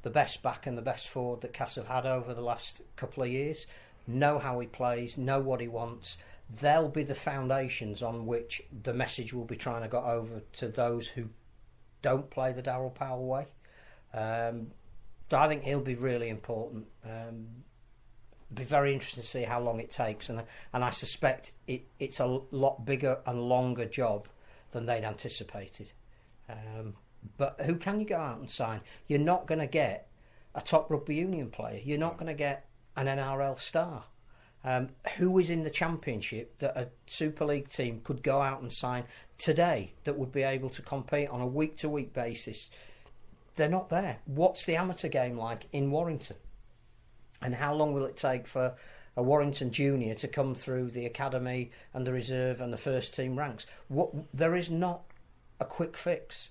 Speaker 2: the best back and the best forward that Cass have had over the last couple of years, know how he plays, know what he wants. They'll be the foundations on which the message will be trying to get over to those who don't play the Darryl Powell way. So I think he'll be really important. Be very interesting to see how long it takes, and I suspect it's a lot bigger and longer job than they'd anticipated. But who can you go out and sign? You're not going to get a top rugby union player. You're not going to get an NRL star. Who is in the Championship that a Super League team could go out and sign today that would be able to compete on a week-to-week basis? They're not there. What's the amateur game like in Warrington? And how long will it take for a Warrington junior to come through the academy and the reserve and the first team ranks? There is not a quick fix.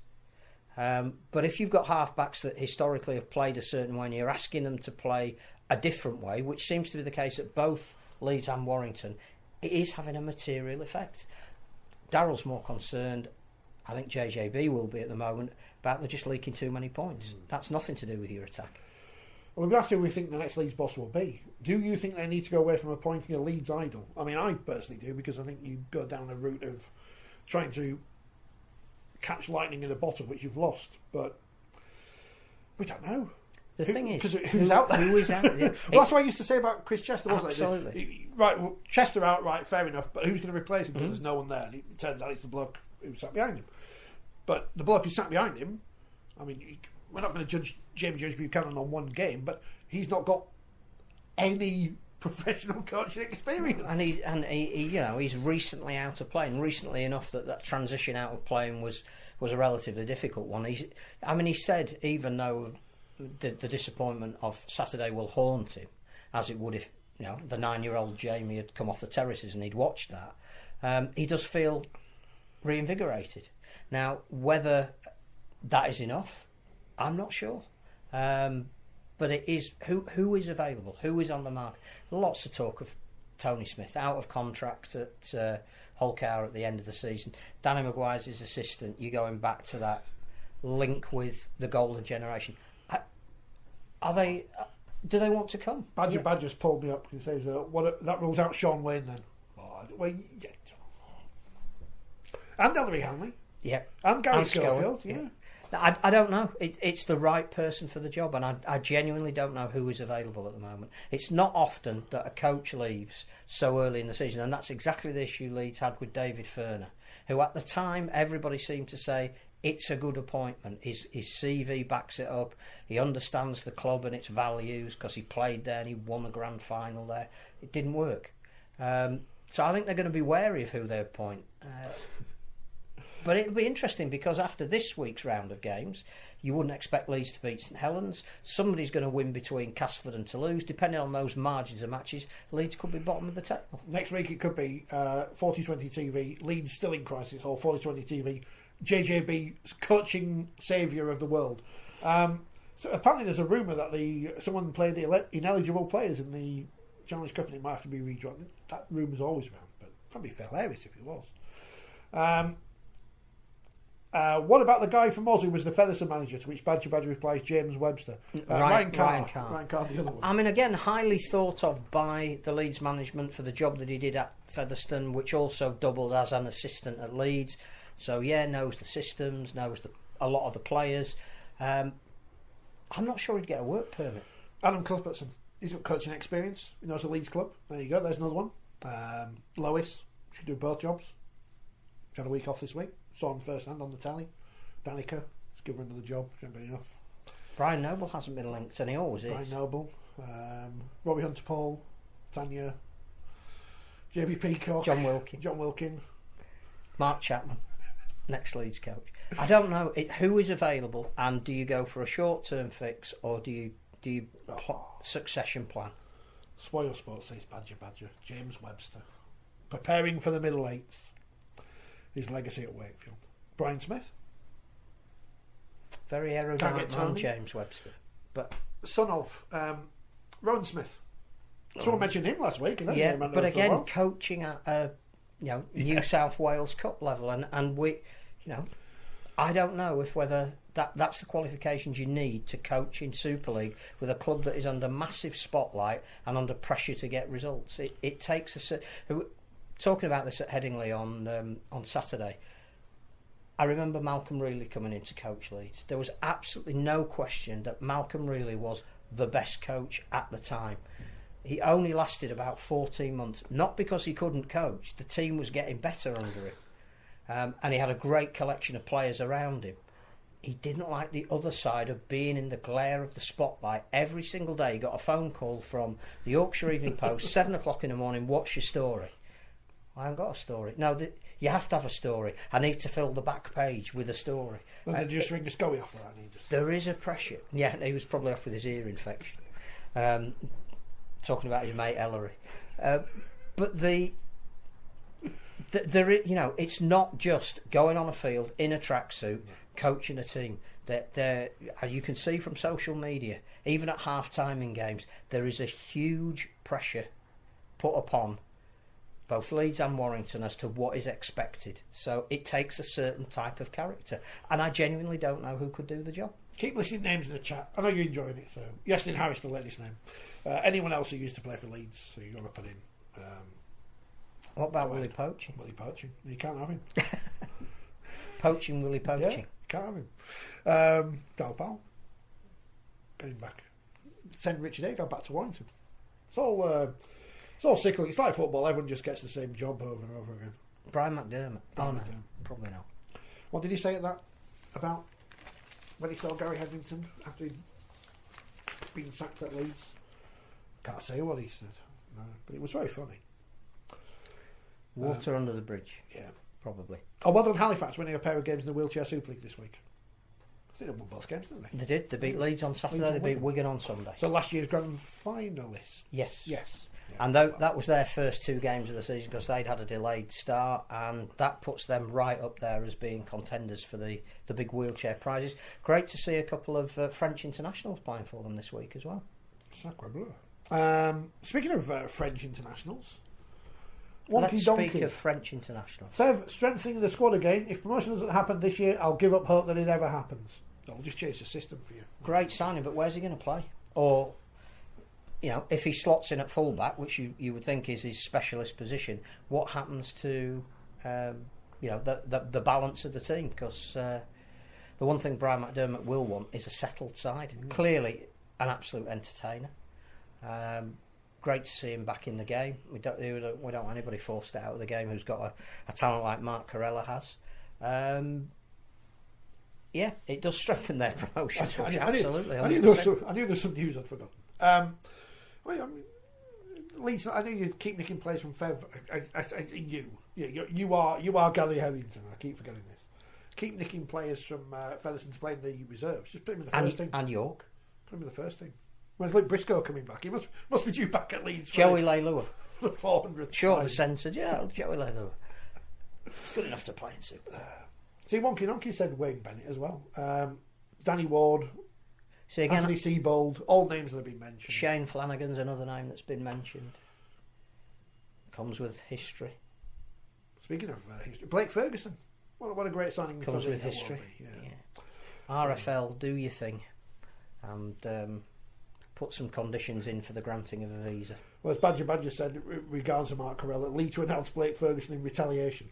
Speaker 2: But if you've got halfbacks that historically have played a certain way and you're asking them to play a different way, which seems to be the case at both Leeds and Warrington, it is having a material effect. Darryl's more concerned, I think JJB will be at the moment, about they're just leaking too many points. That's nothing to do with your attack.
Speaker 1: Well, we've asked who we think the next Leeds boss will be. Do you think they need to go away from appointing a Leeds idol? I mean, I personally do, because I think you go down the route of trying to catch lightning in a bottle, which you've lost. But we don't know.
Speaker 2: The thing is,
Speaker 1: who's out there?
Speaker 2: Who is out there?
Speaker 1: Well, that's what I used to say about Chris Chester, wasn't it?
Speaker 2: Absolutely.
Speaker 1: Right, well, Chester out, right, fair enough, but who's going to replace him? Because there's no one there. And it turns out it's the bloke who sat behind him. But the bloke who sat behind him, I mean, we're not going to judge Jamie Jones Buchanan on one game, but he's not got any professional coaching experience.
Speaker 2: And he's recently out of playing, recently enough that transition out of playing was a relatively difficult one. He said, even though the disappointment of Saturday will haunt him, as it would if the 9-year-old Jamie had come off the terraces and he'd watched that, he does feel reinvigorated. Now, whether that is enough, I'm not sure. But it is who is available, who is on the market. Lots of talk of Tony Smith out of contract at Hull KR at the end of the season. Danny Maguire's his assistant. You're going back to that link with the golden generation. Are they? Do they want to come?
Speaker 1: Badger's pulled me up and says, that rules out Sean Wayne then. Well, yeah. And Ellery Hanley.
Speaker 2: Yeah.
Speaker 1: And Gary Schofield. Yeah.
Speaker 2: I don't know. It's the right person for the job, and I genuinely don't know who is available at the moment. It's not often that a coach leaves so early in the season, and that's exactly the issue Leeds had with David Furner, who at the time everybody seemed to say it's a good appointment. His CV backs it up. He understands the club and its values because he played there and he won the grand final there. It didn't work. So I think they're going to be wary of who they appoint. But it'll be interesting because after this week's round of games, you wouldn't expect Leeds to beat St Helens. Somebody's going to win between Castleford and Toulouse. Depending on those margins of matches, Leeds could be bottom of the table.
Speaker 1: Next week it could be 4020 TV, Leeds still in crisis, or 4020 TV, JJB coaching saviour of the world. So apparently there's a rumour that someone played the ineligible players in the Challenge Cup and it might have to be redrawn. That rumour's always around, but probably hilarious if it was. What about the guy from Oz who was the Featherstone manager, to which Badger replies James Webster? Ryan Carr, the other one.
Speaker 2: I mean, again, highly thought of by the Leeds management for the job that he did at Featherstone, which also doubled as an assistant at Leeds. So, knows the systems, knows a lot of the players. I'm not sure he'd get a work permit.
Speaker 1: Adam Cuthbertson. He's got coaching experience. He knows the Leeds club. There you go. There's another one. Lois should do both jobs. She had a week off this week. Saw him first hand on the tally. Danica, let's give her another job. She hasn't got enough.
Speaker 2: Brian Noble hasn't been linked, and he always is.
Speaker 1: Brian Noble. Robbie Hunter-Paul. Tanya. JB Peacock.
Speaker 2: John
Speaker 1: Wilkin.
Speaker 2: Mark Chapman. Next Leeds coach. I don't know who is available, and do you go for a short-term fix, or do you succession plan?
Speaker 1: Spoil Sports says Badger. James Webster. Preparing for the middle eights. His legacy at Wakefield. Brian Smith.
Speaker 2: Very erudite man, James Webster. But
Speaker 1: son of Rowan Smith. Someone mentioned him last week.
Speaker 2: But again, coaching at a New South Wales Cup level, and we, I don't know if whether that's the qualifications you need to coach in Super League with a club that is under massive spotlight and under pressure to get results. It takes talking about this at Headingley on Saturday. I remember Malcolm Reilly coming in to coach Leeds. There was absolutely no question that Malcolm Reilly was the best coach at the time. He only lasted about 14 months, not because he couldn't coach. The team was getting better under him, and he had a great collection of players around him. He didn't like the other side of being in the glare of the spotlight. Every single day he got a phone call from the Yorkshire Evening Post, 7 o'clock in the morning, what's your story? I haven't got a story. No, you have to have a story. I need to fill the back page with a story.
Speaker 1: Well, then just ring the Scully off for that.
Speaker 2: There is a pressure. Yeah, he was probably off with his ear infection. Talking about his mate Ellery. But it's not just going on a field in a tracksuit, coaching a team. That you can see from social media, even at half-time in games, there is a huge pressure put upon both Leeds and Warrington as to what is expected. So it takes a certain type of character, and I genuinely don't know who could do the job.
Speaker 1: Keep listing names in the chat. I know you're enjoying it. So Yasin Harris, the latest name. Anyone else who used to play for Leeds, so you've got to put in.
Speaker 2: What about Willie Poaching?
Speaker 1: Willie Poaching. You can't have him.
Speaker 2: Willie Poaching.
Speaker 1: Yeah, can't have him. Dal Powell. Get him back. Send Richard A. Go back to Warrington. It's all cycling. It's like football. Everyone just gets the same job over and over again.
Speaker 2: Brian McDermott. No, probably not.
Speaker 1: What did he say about when he saw Gary Headington after he'd been sacked at Leeds? Can't say what he said. No, but it was very funny.
Speaker 2: Water under the bridge.
Speaker 1: Yeah,
Speaker 2: probably.
Speaker 1: Oh, well done Halifax winning a pair of games in the Wheelchair Super League this week. I think they won both games, didn't they?
Speaker 2: They did. They beat Leeds on Saturday. They beat Wigan on Sunday.
Speaker 1: So last year's grand finalists.
Speaker 2: Yes.
Speaker 1: Yeah.
Speaker 2: And that was their first 2 games of the season because they'd had a delayed start, and that puts them right up there as being contenders for the big wheelchair prizes. Great to see a couple of French internationals playing for them this week as well.
Speaker 1: Sacre bleu. Speaking of French internationals,
Speaker 2: let's speak of French internationals.
Speaker 1: Fev strengthening the squad again. If promotion doesn't happen this year, I'll give up hope that it ever happens. I'll just change the system for you.
Speaker 2: Great signing, but where's he going to play? Or, if he slots in at fullback, which you would think is his specialist position, what happens to the balance of the team? Because the one thing Brian McDermott will want is a settled side. Clearly, an absolute entertainer. Great to see him back in the game. We don't want anybody forced out of the game who's got a talent like Mark Carella has. It does strengthen their promotion. Absolutely.
Speaker 1: I knew there was some news I'd forgotten. Leeds, I know you keep nicking players from Fev. You are Gary Headington. I keep forgetting this. Keep nicking players from Featherstone to play in the reserves. Just put him in the first team.
Speaker 2: And York.
Speaker 1: Put him in the first team. Where's Luke Briscoe coming back? He must be due back at Leeds.
Speaker 2: Joey Leilua.
Speaker 1: 400.
Speaker 2: Short of censored, Joey Leilua. Good enough to play in Super.
Speaker 1: See, Wonky Donkey said Wayne Bennett as well. Danny Ward. See, again, Anthony Seibold. All names that have been mentioned.
Speaker 2: Shane Flanagan's another name that's been mentioned. Comes with history.
Speaker 1: Speaking of history, Blake Ferguson. What a great signing.
Speaker 2: Comes with history. RFL, do your thing. And put some conditions in for the granting of a visa.
Speaker 1: Well, as Badger said, regards to Mark Carell, that Leeds to announce Blake Ferguson in retaliation.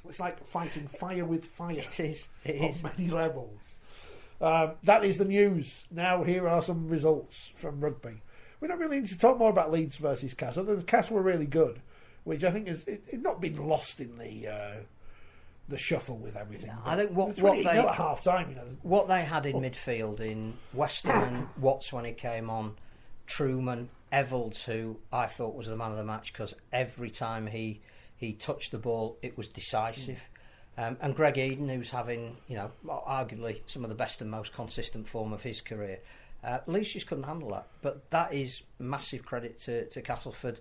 Speaker 1: It's like fighting fire with fire.
Speaker 2: It is.
Speaker 1: On many levels. That is the news. Now here are some results from rugby. We don't really need to talk more about Leeds versus Castle. The Castle were really good, which I think is not been lost in the shuffle with everything.
Speaker 2: No, I think what they
Speaker 1: at half time,
Speaker 2: what they had in midfield in Weston and Watts when he came on, Truman, Evalds, who I thought was the man of the match because every time he touched the ball, it was decisive. And Greg Eden, who's having, arguably some of the best and most consistent form of his career. Leeds just couldn't handle that. But that is massive credit to Castleford.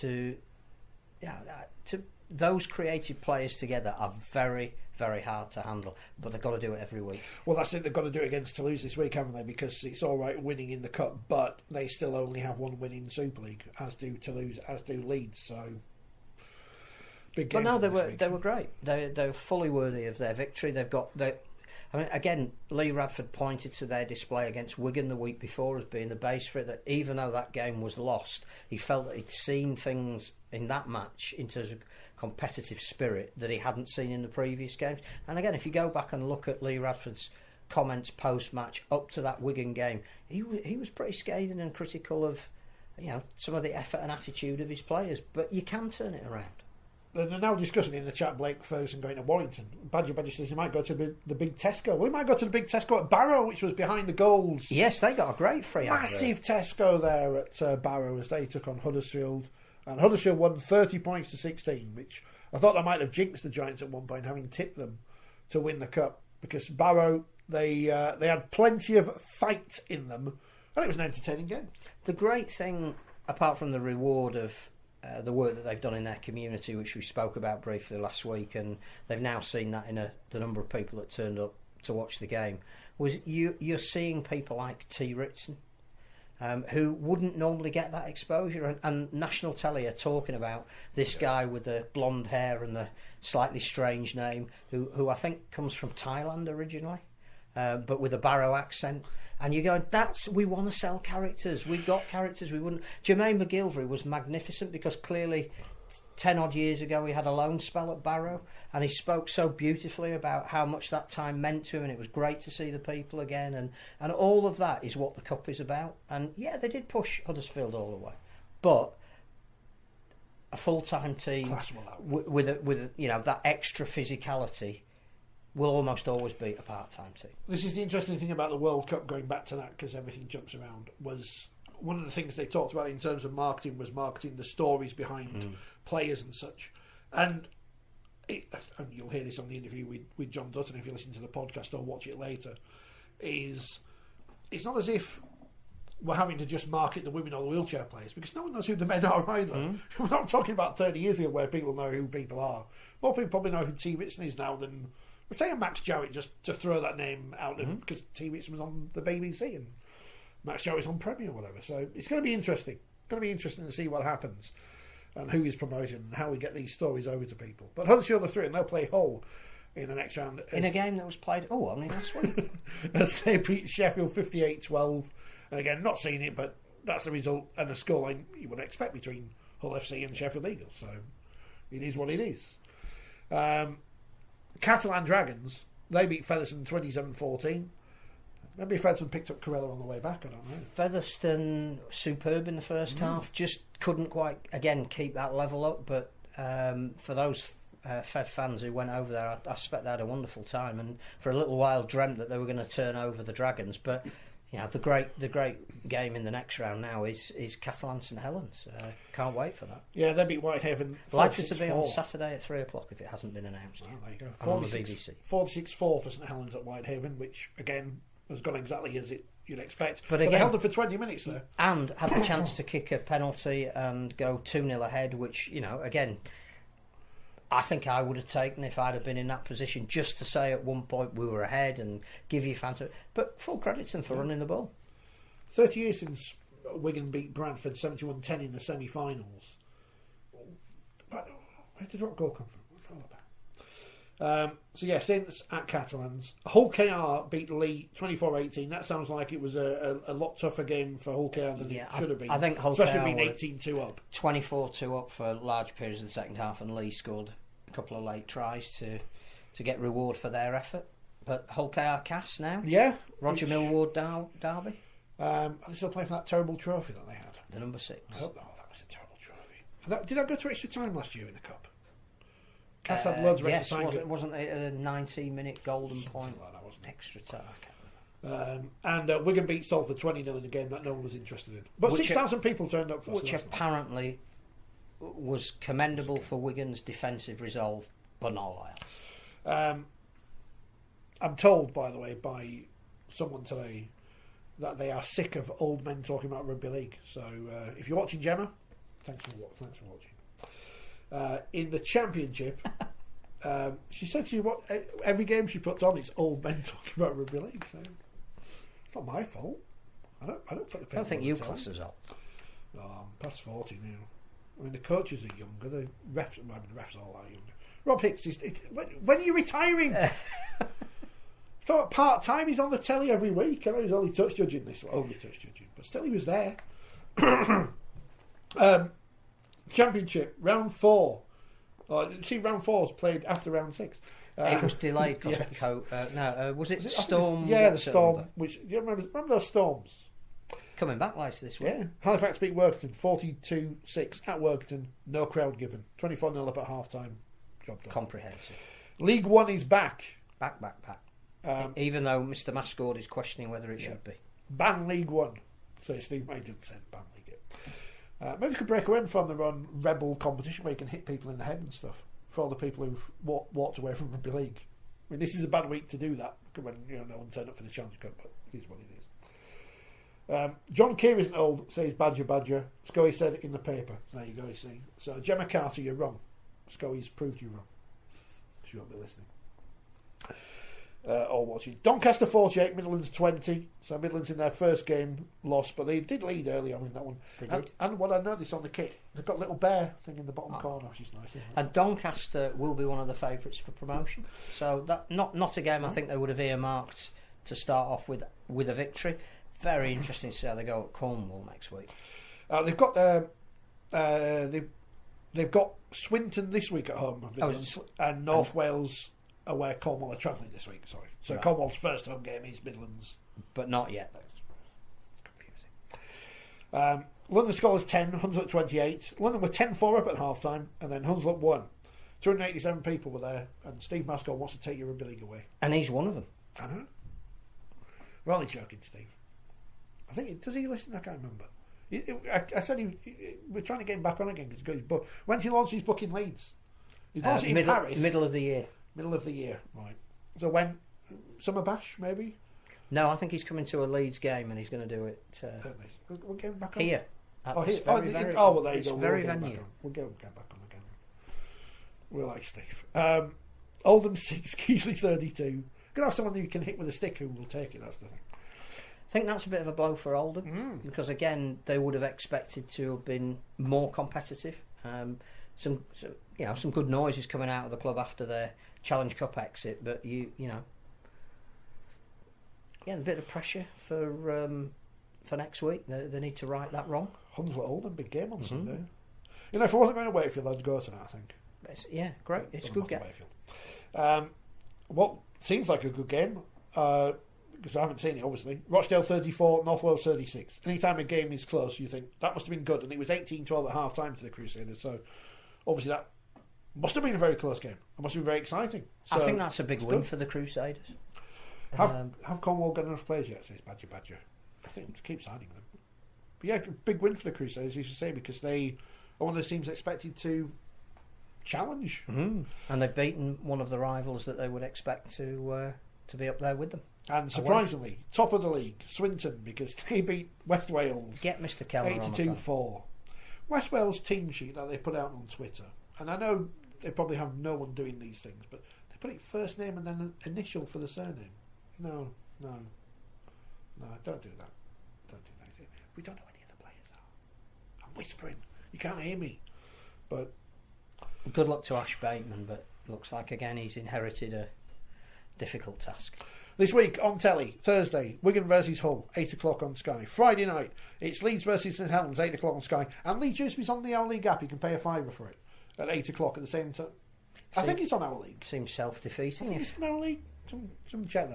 Speaker 2: To those creative players together are very, very hard to handle. But they've got to do it every week.
Speaker 1: Well, that's it. They've got to do it against Toulouse this week, haven't they? Because it's all right winning in the Cup, but they still only have one win in the Super League, as do Toulouse, as do Leeds. So...
Speaker 2: But no, they were great. They were fully worthy of their victory. Again, Lee Radford pointed to their display against Wigan the week before as being the base for it. That even though that game was lost, he felt that he'd seen things in that match in terms of competitive spirit that he hadn't seen in the previous games. And again, if you go back and look at Lee Radford's comments post-match up to that Wigan game, he was pretty scathing and critical of some of the effort and attitude of his players. But you can turn it around.
Speaker 1: They're now discussing in the chat Blake Ferguson going to Warrington. Badger says he might go to the big Tesco. We might go to the big Tesco at Barrow, which was behind the goals.
Speaker 2: Yes, they got a great free
Speaker 1: massive Tesco there at Barrow as they took on Huddersfield. And Huddersfield won 30 points to 16, which I thought they might have jinxed the Giants at one point, having tipped them to win the Cup. Because Barrow, they had plenty of fight in them, and it was an entertaining game.
Speaker 2: The great thing, apart from the reward of the work that they've done in their community, which we spoke about briefly last week, and they've now seen that in the number of people that turned up to watch the game, was you're seeing people like T. Ritson, who wouldn't normally get that exposure, and national telly are talking about this guy with the blonde hair and the slightly strange name, who I think comes from Thailand originally, but with a Barrow accent. And you're going, we want to sell characters. We've got characters. We wouldn't. Jermaine McGilvery was magnificent because clearly 10 odd years ago he had a loan spell at Barrow, and he spoke so beautifully about how much that time meant to him, and it was great to see the people again, and all of that is what the Cup is about. And yeah, they did push Huddersfield all the way, but a full-time team with that extra physicality will almost always beat a part-time team.
Speaker 1: This is the interesting thing about the World Cup, going back to that, because everything jumps around, was one of the things they talked about in terms of marketing was marketing the stories behind players and such. And you'll hear this on the interview with Jon Dutton if you listen to the podcast or watch it later, it's not as if we're having to just market the women or the wheelchair players, because no one knows who the men are either. We're not talking about 30 years ago where people know who people are. More people probably know who T. Ritson is now than... We're saying Max Jarrett just to throw that name out because T. Ritson was on the BBC and Max Jarrett's on Premier or whatever. So it's going to be interesting. It's going to be interesting to see what happens and who is promoted and how we get these stories over to people. But Huddersfield are through and they'll play Hull in the next round.
Speaker 2: In a game that was played, only last week.
Speaker 1: As they beat Sheffield 58-12. And again, not seeing it, but that's the result and the scoreline you would expect between Hull FC and Sheffield Eagles. So it is what it is. Catalan Dragons, they beat Featherstone 27-14. Maybe Featherstone picked up Corella on the way back, I don't know.
Speaker 2: Featherstone, superb in the first half, just couldn't quite, again, keep that level up, but for those Fev fans who went over there, I suspect they had a wonderful time, and for a little while dreamt that they were going to turn over the Dragons, but the great game in the next round now is Catalan St Helens. Can't wait for that.
Speaker 1: Yeah, they beat Whitehaven.
Speaker 2: Likely to be on Saturday at 3 o'clock if it hasn't been announced.
Speaker 1: Well, there you go.
Speaker 2: On the BBC.
Speaker 1: 46-4 for St Helens at Whitehaven, which again has gone exactly as you'd expect.
Speaker 2: But again,
Speaker 1: they held them for 20 minutes there.
Speaker 2: And had the chance to kick a penalty and go 2-0 ahead, which, again, I think I would have taken if I'd have been in that position, just to say at one point we were ahead and give you fans. But full credit to them for running the ball.
Speaker 1: 30 years since Wigan beat Bradford 71-10 in the semi-finals. Where did that goal come from? What's that all Saints at Catalans. Hull KR beat Lee 24-18. That sounds like it was a lot tougher game for Hull KR than it should have been.
Speaker 2: I think Hull
Speaker 1: especially
Speaker 2: KR
Speaker 1: being 18-2 up.
Speaker 2: 24-2 up for large periods of the second half, and Lee scored a couple of late tries to get reward for their effort. But Hull KR cast now.
Speaker 1: Yeah.
Speaker 2: Roger Millward derby.
Speaker 1: Are they still playing for that terrible trophy that they had?
Speaker 2: The number 6.
Speaker 1: I hope that was a terrible trophy. Did I go to extra time last year in the Cup? Cats had loads of extra time.
Speaker 2: Wasn't it a 90-minute golden point?
Speaker 1: Like that, wasn't it?
Speaker 2: Extra time.
Speaker 1: And Wigan beat Salford 20-0 in a game that no one was interested in. But 6,000 people turned up for
Speaker 2: which apparently was commendable for Wigan's defensive resolve, but not else.
Speaker 1: I'm told, by the way, by someone today that they are sick of old men talking about rugby league. So if you're watching, Gemma, thanks for watching. In the Championship, she said every game she puts on it's old men talking about rugby league. So it's not my fault. I don't think you class as old. No, I'm past 40 now. I mean, the coaches are younger. The refs all are younger. Rob Hicks when are you retiring? Thought part time. He's on the telly every week. I know he's only touch judging, but still he was there. Championship round 4. Round 4 was played after round 6.
Speaker 2: It was delayed because of was it Storm?
Speaker 1: The Storm. Which do you remember those storms?
Speaker 2: Coming back later this week.
Speaker 1: Yeah, Halifax beat Warrington 42-6 at Warrington. No crowd given. 24-0 up at half time. Job done.
Speaker 2: Comprehensive.
Speaker 1: League One is back.
Speaker 2: Back. Even though Mr. Mascord is questioning whether it should be.
Speaker 1: Ban League One. So Steve Maiden said ban League One. Maybe we could break away from their own rebel competition where you can hit people in the head and stuff. For all the people who've walked away from Rugby League. I mean, this is a bad week to do that when no one turned up for the Challenge Cup, but it is what it is. John Keir isn't old, says Badger. Scully said it in the paper. There you go, you see. So, Gemma Carter, you're wrong. Scully's proved you wrong. She won't be listening. Or watching. Doncaster 48, Midlands 20. So, Midlands in their first game lost, but they did lead early on in that one. And what I noticed on the kit, they've got a little bear thing in the bottom corner, which is nice, isn't it?
Speaker 2: And Doncaster will be one of the favourites for promotion. So, that not a game I think they would have earmarked to start off with a victory. Very interesting to see how they go at Cornwall next week.
Speaker 1: They've got Swinton this week at home, and North Wales are where Cornwall are travelling this week. Sorry, so right. Cornwall's first home game is Midlands,
Speaker 2: but not yet.
Speaker 1: Confusing. London scores 10, Hunslet 28. London were 10-4 up at half time, and then Hunslet won. 287 people were there, and Steve Mascot wants to take your Rugby League away,
Speaker 2: and he's one of them.
Speaker 1: I know. We're only joking, Steve. I think does he listen? I can't remember. I said we're trying to get him back on again because he's got his book. When's he launch his book in Leeds? He's launching in Paris.
Speaker 2: Middle of the year.
Speaker 1: Middle of the year, right. So when? Summer bash, maybe?
Speaker 2: No, I think he's coming to a Leeds game and he's going to do it...
Speaker 1: we'll get him back on.
Speaker 2: Here.
Speaker 1: Well, there you go.
Speaker 2: Very venue.
Speaker 1: We'll get back on again. We're like Steve. Oldham 6, Keighley 32. Going to have someone who can hit with a stick who will take it, that's the thing.
Speaker 2: I think that's a bit of a blow for Oldham because again they would have expected to have been more competitive. Some good noises coming out of the club after their Challenge Cup exit, but a bit of pressure for next week. They need to right that wrong.
Speaker 1: Hunslet Oldham, big game on Sunday. If I wasn't going to Wakefield, I'd go to that. I think.
Speaker 2: Great. It's a good game.
Speaker 1: What seems like a good game. Because I haven't seen it, obviously. Rochdale 34, North Wales 36. Anytime a game is close, you think, that must have been good. And it was 18-12 at half-time to the Crusaders. So, obviously, that must have been a very close game. It must have been very exciting. So,
Speaker 2: I think that's a big win for the Crusaders.
Speaker 1: Have Cornwall got enough players yet, says Badger? I think to keep signing them. But yeah, big win for the Crusaders, you should say, because they are one of the teams expected to challenge.
Speaker 2: And they've beaten one of the rivals that they would expect to be up there with them.
Speaker 1: And surprisingly, top of the league, Swinton, because they beat West Wales.
Speaker 2: Get Mr. Keller
Speaker 1: 82-4. West Wales team sheet that they put out on Twitter, and I know they probably have no one doing these things, but they put it first name and then an initial for the surname. No, don't do that. We don't know any of the players are. I'm whispering. You can't hear me. But
Speaker 2: good luck to Ash Bateman, but looks like again he's inherited a difficult task.
Speaker 1: This week on telly, Thursday, Wigan versus Hull, 8 o'clock on Sky. Friday night, it's Leeds versus St Helens, 8 o'clock on Sky. And Leeds Dewsbury's on the Our League app. You can pay a £5 for it at 8 o'clock at the same time. I think it's on Our League.
Speaker 2: Seems self-defeating.
Speaker 1: It's on Our League. Someone check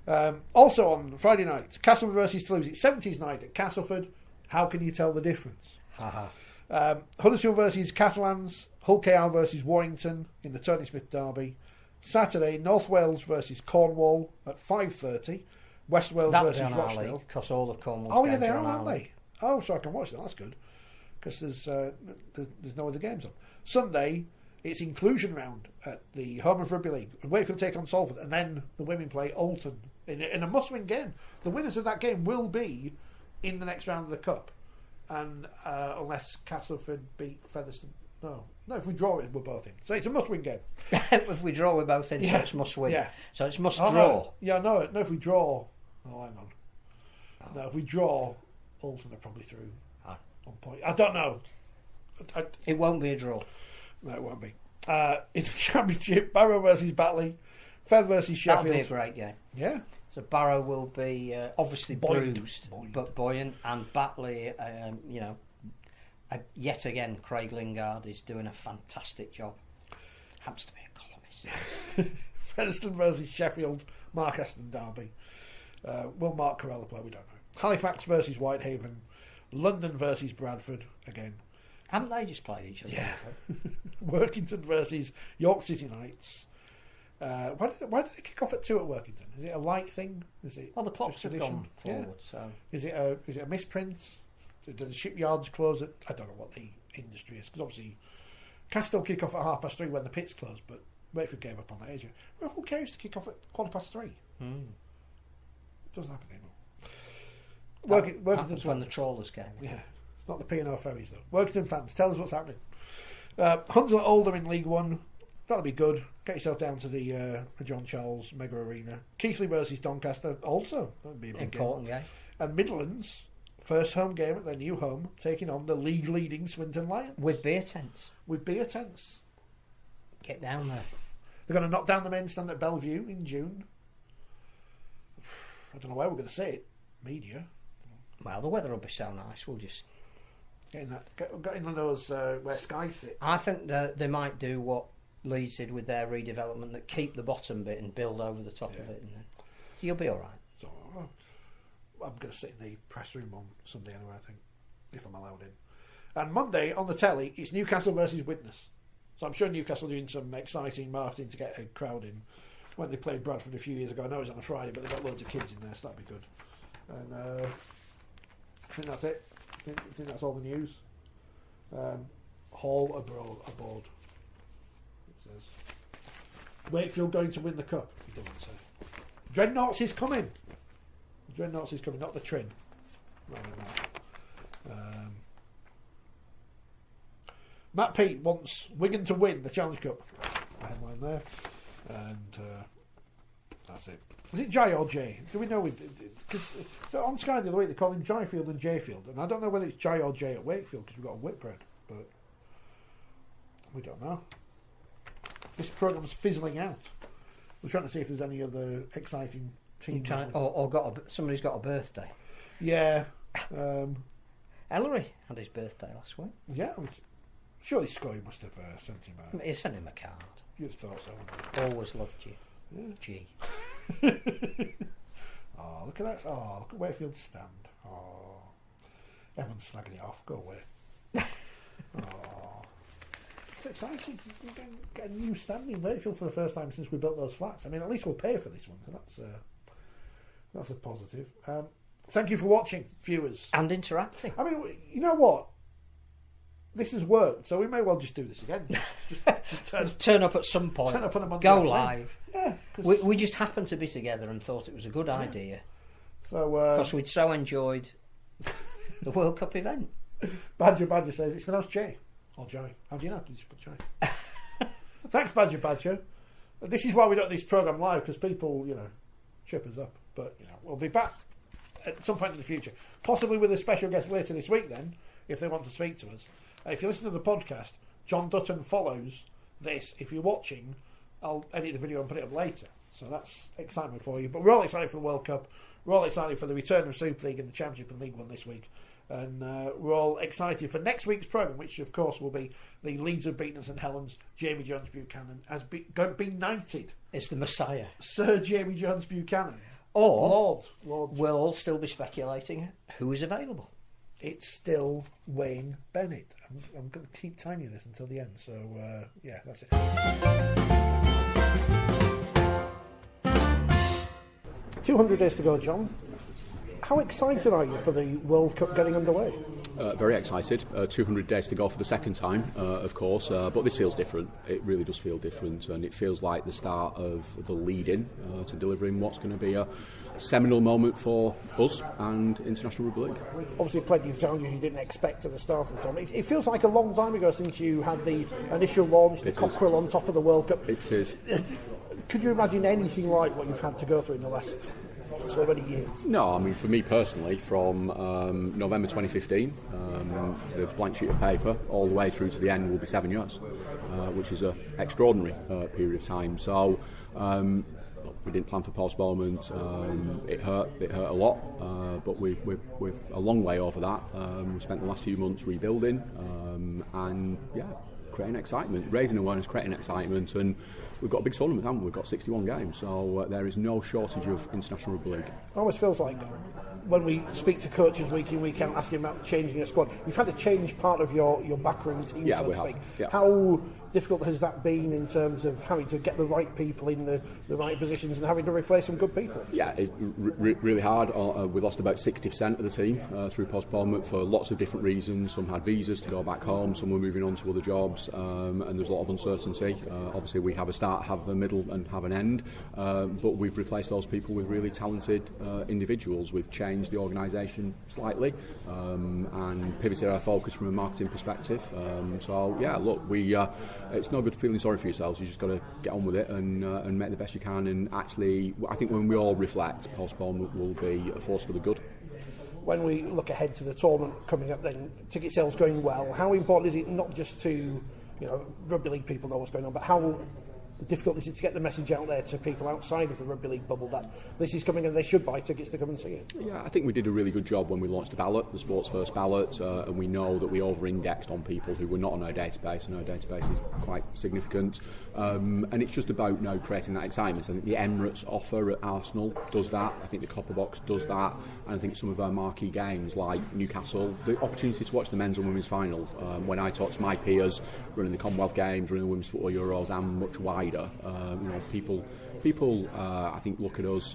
Speaker 1: that. Also on Friday night, Castleford versus Toulouse. It's 70s night at Castleford. How can you tell the difference? Huddersfield versus Catalans. Hull KR versus Warrington in the Tony Smith derby. Saturday, North Wales versus Cornwall at 5:30. West Wales versus Rochdale.
Speaker 2: Because all of Cornwall's
Speaker 1: games
Speaker 2: games
Speaker 1: they
Speaker 2: are
Speaker 1: are,
Speaker 2: on
Speaker 1: aren't they? Oh, so I can watch them. That's good. Because there's no other games on. Sunday, it's inclusion round at the home of Rugby League. Wakefield take on Salford, and then the women play Alton in a must-win game. The winners of that game will be in the next round of the Cup, and unless Castleford beat Featherstone. No, if we draw it, we're both in. So it's a must-win game.
Speaker 2: If we draw, we're both in. So it's must-win.
Speaker 1: Yeah.
Speaker 2: So it's must-draw.
Speaker 1: No. Yeah, no. If we draw, hang on. No, if we draw, Alton are probably through on point. I don't know.
Speaker 2: It won't be a draw.
Speaker 1: No, it won't be. In the Championship, Barrow versus Batley, Feather versus Sheffield.
Speaker 2: That'll be a great game.
Speaker 1: Yeah.
Speaker 2: So Barrow will be obviously bruised, but buoyant, and Batley, yet again, Craig Lingard is doing a fantastic job. Happens to be a columnist.
Speaker 1: Featherstone versus Sheffield, Mark Aston derby. Will Mark Corella play? We don't know. Halifax versus Whitehaven, London versus Bradford again.
Speaker 2: Haven't they just played each other?
Speaker 1: Yeah. Workington versus York City Knights. Why did they kick off at 2 at Workington? Is it a light thing? Is it?
Speaker 2: Well, the clocks have gone forward. Yeah. So
Speaker 1: is it a misprint? Do the shipyards close at? I don't know what the industry is, because obviously Castile kick off at 3:30 when the pits close, but Wakefield gave up on that age. Well, who cares to kick off at 3:15? It doesn't happen anymore.
Speaker 2: Happens when the trawlers came.
Speaker 1: Yeah, not the P&O ferries though. Workington fans, tell us what's happening. Hunslet Oldham in League One. That'll be good. Get yourself down to the John Charles Mega Arena. Keighley versus Doncaster. Also, that'd be a big
Speaker 2: important game.
Speaker 1: And Midlands, first home game at their new home, taking on the league-leading Swinton Lions.
Speaker 2: With beer tents. Get down there.
Speaker 1: They're going to knock down the main stand at Bellevue in June. I don't know where we're going to see it. Media.
Speaker 2: Well, the weather will be so nice. We'll just
Speaker 1: get in the nose where Sky sit.
Speaker 2: I think that they might do what Leeds did with their redevelopment, that keep the bottom bit and build over the top of it. And you'll be all right.
Speaker 1: So I'm going to sit in the press room on Sunday anyway, I think, if I'm allowed in. And Monday on the telly, it's Newcastle versus Widnes. So I'm sure Newcastle are doing some exciting marketing to get a crowd in. When they played Bradford a few years ago, I know it was on a Friday, but they've got loads of kids in there, so that'd be good. And I think that's it. I think that's all the news. Hall aboard. It says Wakefield going to win the cup. He doesn't say. Dreadnoughts is coming. Not the Trin. Matt Pete wants Wigan to win the Challenge Cup. Headline there. And that's it. Was it J or J? Do we know? So on Sky the other week they call him Jyfield and Jayfield, and I don't know whether it's J or J at Wakefield because we've got a Whitbread, but we don't know. This programme's fizzling out. We're trying to see if there's any other exciting teams.
Speaker 2: Somebody's got a birthday.
Speaker 1: Yeah.
Speaker 2: Ellery had his birthday last week.
Speaker 1: Yeah. Surely Scully must have sent him a...
Speaker 2: He sent him a card.
Speaker 1: You'd have thought so.
Speaker 2: Always loved you.
Speaker 1: Yeah.
Speaker 2: G.
Speaker 1: Oh, look at that. Oh, look at Wakefield's stand. Oh. Everyone's snagging it off. Go away. Oh. It's exciting. We're going to get a new stand in Wakefield for the first time since we built those flats. I mean, at least we'll pay for this one, so that's a positive. Thank you for watching, viewers.
Speaker 2: And interacting.
Speaker 1: I mean, you know what? This has worked, so we may well just do this again. Just
Speaker 2: turn up at some point.
Speaker 1: Turn up on a Monday.
Speaker 2: Go live.
Speaker 1: Yeah.
Speaker 2: We just happened to be together and thought it was a good idea.
Speaker 1: So
Speaker 2: because we'd so enjoyed the World Cup event.
Speaker 1: Badger says it's pronounced J or Joy. How do you know? You just put J. Thanks, Badger. This is why we don't do this programme live, because people, trip us up. But we'll be back at some point in the future, possibly with a special guest later this week. Then, if they want to speak to us. If you listen to the podcast, Jon Dutton follows this, if you're watching, I'll edit the video and put it up later. So that's excitement for you. But we're all excited for the World Cup. We're all excited for the return of Super League and the Championship and League One this week. And we're all excited for next week's programme, which of course will be the Leeds have beaten St Helens. Jamie Jones Buchanan has been knighted.
Speaker 2: It's the Messiah.
Speaker 1: Sir Jamie Jones Buchanan.
Speaker 2: Or
Speaker 1: Lord.
Speaker 2: We'll all still be speculating who is available.
Speaker 1: It's still Wayne Bennett. I'm going to keep telling you this until the end. So, yeah, that's it. 200 days to go, John. How excited are you for the World Cup getting underway?
Speaker 3: Very excited. 200 days to go for the second time, of course, but this feels different. It really does feel different, and it feels like the start of the lead-in to delivering what's going to be a seminal moment for us and International Rugby League.
Speaker 1: Obviously plenty of challenges you didn't expect at the start of the tournament. It feels like a long time ago since you had the initial launch, the cockerel on top of the World Cup.
Speaker 3: It is.
Speaker 1: Could you imagine anything like what you've had to go through in the last so many years?
Speaker 3: No, I mean, for me personally, from November 2015, the blank sheet of paper, all the way through to the end will be 7 years, which is an extraordinary period of time. So we didn't plan for postponement. It hurt a lot, but we're a long way over that. We've spent the last few months rebuilding, and creating excitement, raising awareness, creating excitement, and we've got a big tournament, haven't we? We've got 61 games, so there is no shortage of International Rugby League.
Speaker 1: It almost feels like when we speak to coaches week in, week out, asking about changing a squad, you've had to change part of your backroom team, so to speak.
Speaker 3: Yeah.
Speaker 1: How difficult has that been in terms of having to get the right people in the right positions and having to replace some good people?
Speaker 3: Yeah, really hard. We lost about 60% of the team through postponement for lots of different reasons. Some had visas to go back home, some were moving on to other jobs, and there's a lot of uncertainty. Obviously we have a start, have a middle and have an end, but we've replaced those people with really talented individuals. We've changed the organisation slightly and pivoted our focus from a marketing perspective. It's no good feeling sorry for yourselves. You just got to get on with it and make the best you can. And actually, I think when we all reflect, postponement will be a force for the good.
Speaker 1: When we look ahead to the tournament coming up, then ticket sales going well. How important is it not just to rugby league people know what's going on, but how difficult is it to get the message out there to people outside of the rugby league bubble that this is coming and they should buy tickets to come and see it?
Speaker 3: Yeah, I think we did a really good job when we launched the ballot, the sports first ballot, and we know that we over-indexed on people who were not on our database, and our database is quite significant. And it's just about now creating that excitement. I think the Emirates offer at Arsenal does that. I think the Copper Box does that. And I think some of our marquee games like Newcastle, the opportunity to watch the men's and women's final. When I talk to my peers running the Commonwealth Games, running the Women's Football Euros and much wider, people I think look at us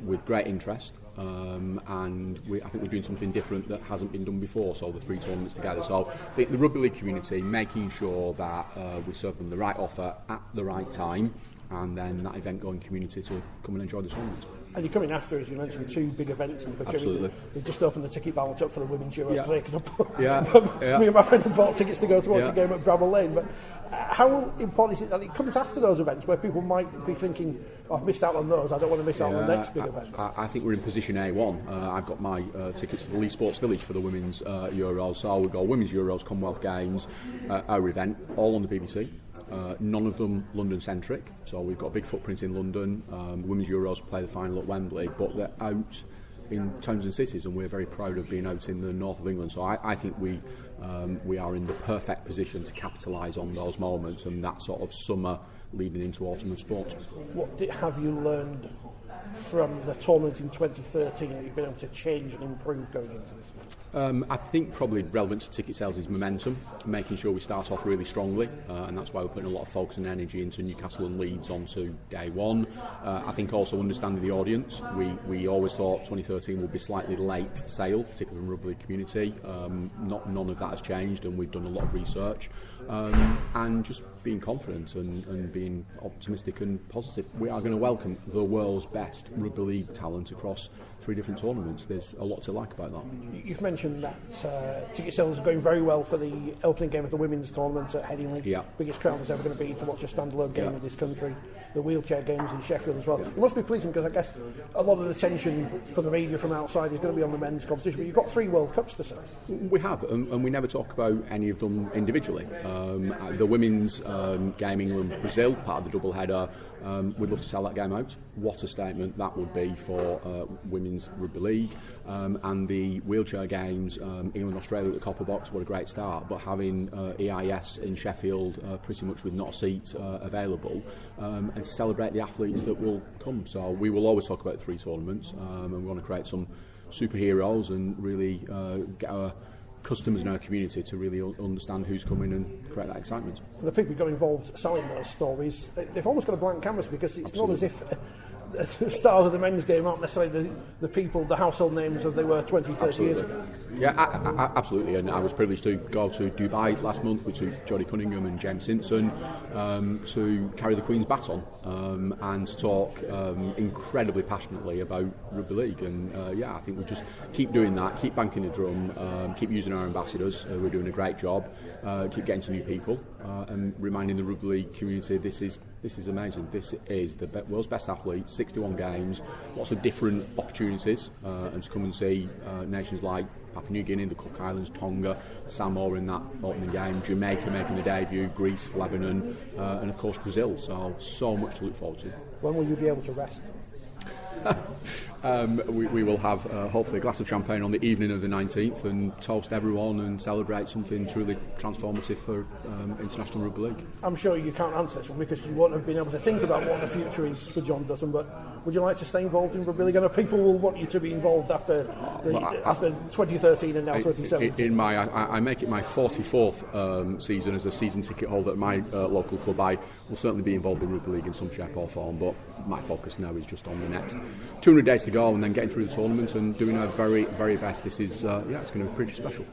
Speaker 3: with great interest. And I think we're doing something different that hasn't been done before, so the 3 tournaments together. So I think the rugby league community, making sure that we serve them the right offer at the right time, and then that event going community to come and enjoy the tournament.
Speaker 1: And you're coming after, as you mentioned, 2 big events.
Speaker 3: Absolutely.
Speaker 1: They've just opened the ticket balance up for the Women's Euros today, because me and my friend have bought tickets to go to watch the game at Bramall Lane. But how important is it that it comes after those events where people might be thinking, I've missed out on those, I don't want to miss out on the next big event?
Speaker 3: I think we're in position A1. I've got my tickets for the Leeds Sports Village for the Women's Euros. So we've got Women's Euros, Commonwealth Games, our event, all on the BBC. None of them London-centric, so we've got a big footprint in London. Women's Euros play the final at Wembley, but they're out in towns and cities, and we're very proud of being out in the north of England. So I think we are in the perfect position to capitalise on those moments and that sort of summer leading into autumn of sport.
Speaker 1: What have you learned from the tournament in 2013 that you've been able to change and improve going into this one?
Speaker 3: I think probably relevant to ticket sales is momentum, making sure we start off really strongly, and that's why we're putting a lot of focus and energy into Newcastle and Leeds onto day one. I think also understanding the audience. We always thought 2013 would be slightly late sale, particularly in the rugby league community. None of that has changed, and we've done a lot of research. And just being confident and being optimistic and positive. We are going to welcome the world's best rugby league talent across 3 different tournaments. There's a lot to like about that.
Speaker 4: You've mentioned that ticket sales are going very well for the opening game of the women's tournament at Headingley.
Speaker 3: Yeah.
Speaker 4: Biggest crowd there's ever going to be to watch a standalone game in this country. The wheelchair games in Sheffield as well. It must be pleasing because I guess a lot of the tension for the media from outside is going to be on the men's competition, but you've got 3 World Cups to sell.
Speaker 3: We have, and we never talk about any of them individually. The women's game, England-Brazil, part of the double header, we'd love to sell that game out. What a statement that would be for women's rugby league. And the wheelchair games, England-Australia at the Copper Box, what a great start. But having EIS in Sheffield pretty much with not a seat available, and to celebrate the athletes that will come. So we will always talk about 3 tournaments, and we want to create some superheroes and really get our customers in our community to really understand who's coming and create that excitement.
Speaker 4: And the people who got involved selling those stories, they've almost got a blank canvas because it's not as if the stars of the men's game aren't necessarily the people, the household names as they were 20, 30 years ago.
Speaker 3: Yeah, absolutely. And I was privileged to go to Dubai last month with Jodie Cunningham and James Simpson to carry the Queen's baton and to talk incredibly passionately about rugby league. And I think we just keep doing that, keep banking the drum, keep using our ambassadors who are doing a great job, keep getting to new people and reminding the rugby league community this is amazing. This is the world's best athletes, 61 games, lots of different opportunities, and to come and see nations like Papua New Guinea, the Cook Islands, Tonga, Samoa in that opening game, Jamaica making the debut, Greece, Lebanon, and of course Brazil. So much to look forward to.
Speaker 4: When will you be able to rest?
Speaker 3: We will have hopefully a glass of champagne on the evening of the 19th and toast everyone and celebrate something truly transformative for International Rugby League. I'm
Speaker 4: sure you can't answer this one because you won't have been able to think about what the future is for Jon Dutton, but would you like to stay involved in Rugby League? I know people will want you to be involved after 2013 and now 2017.
Speaker 3: I make it my 44th season as a season ticket holder at my local club. I will certainly be involved in Rugby League in some shape or form, but my focus now is just on the next 200 days to go and then getting through the tournament and doing our very, very best. This is, it's going to be pretty special.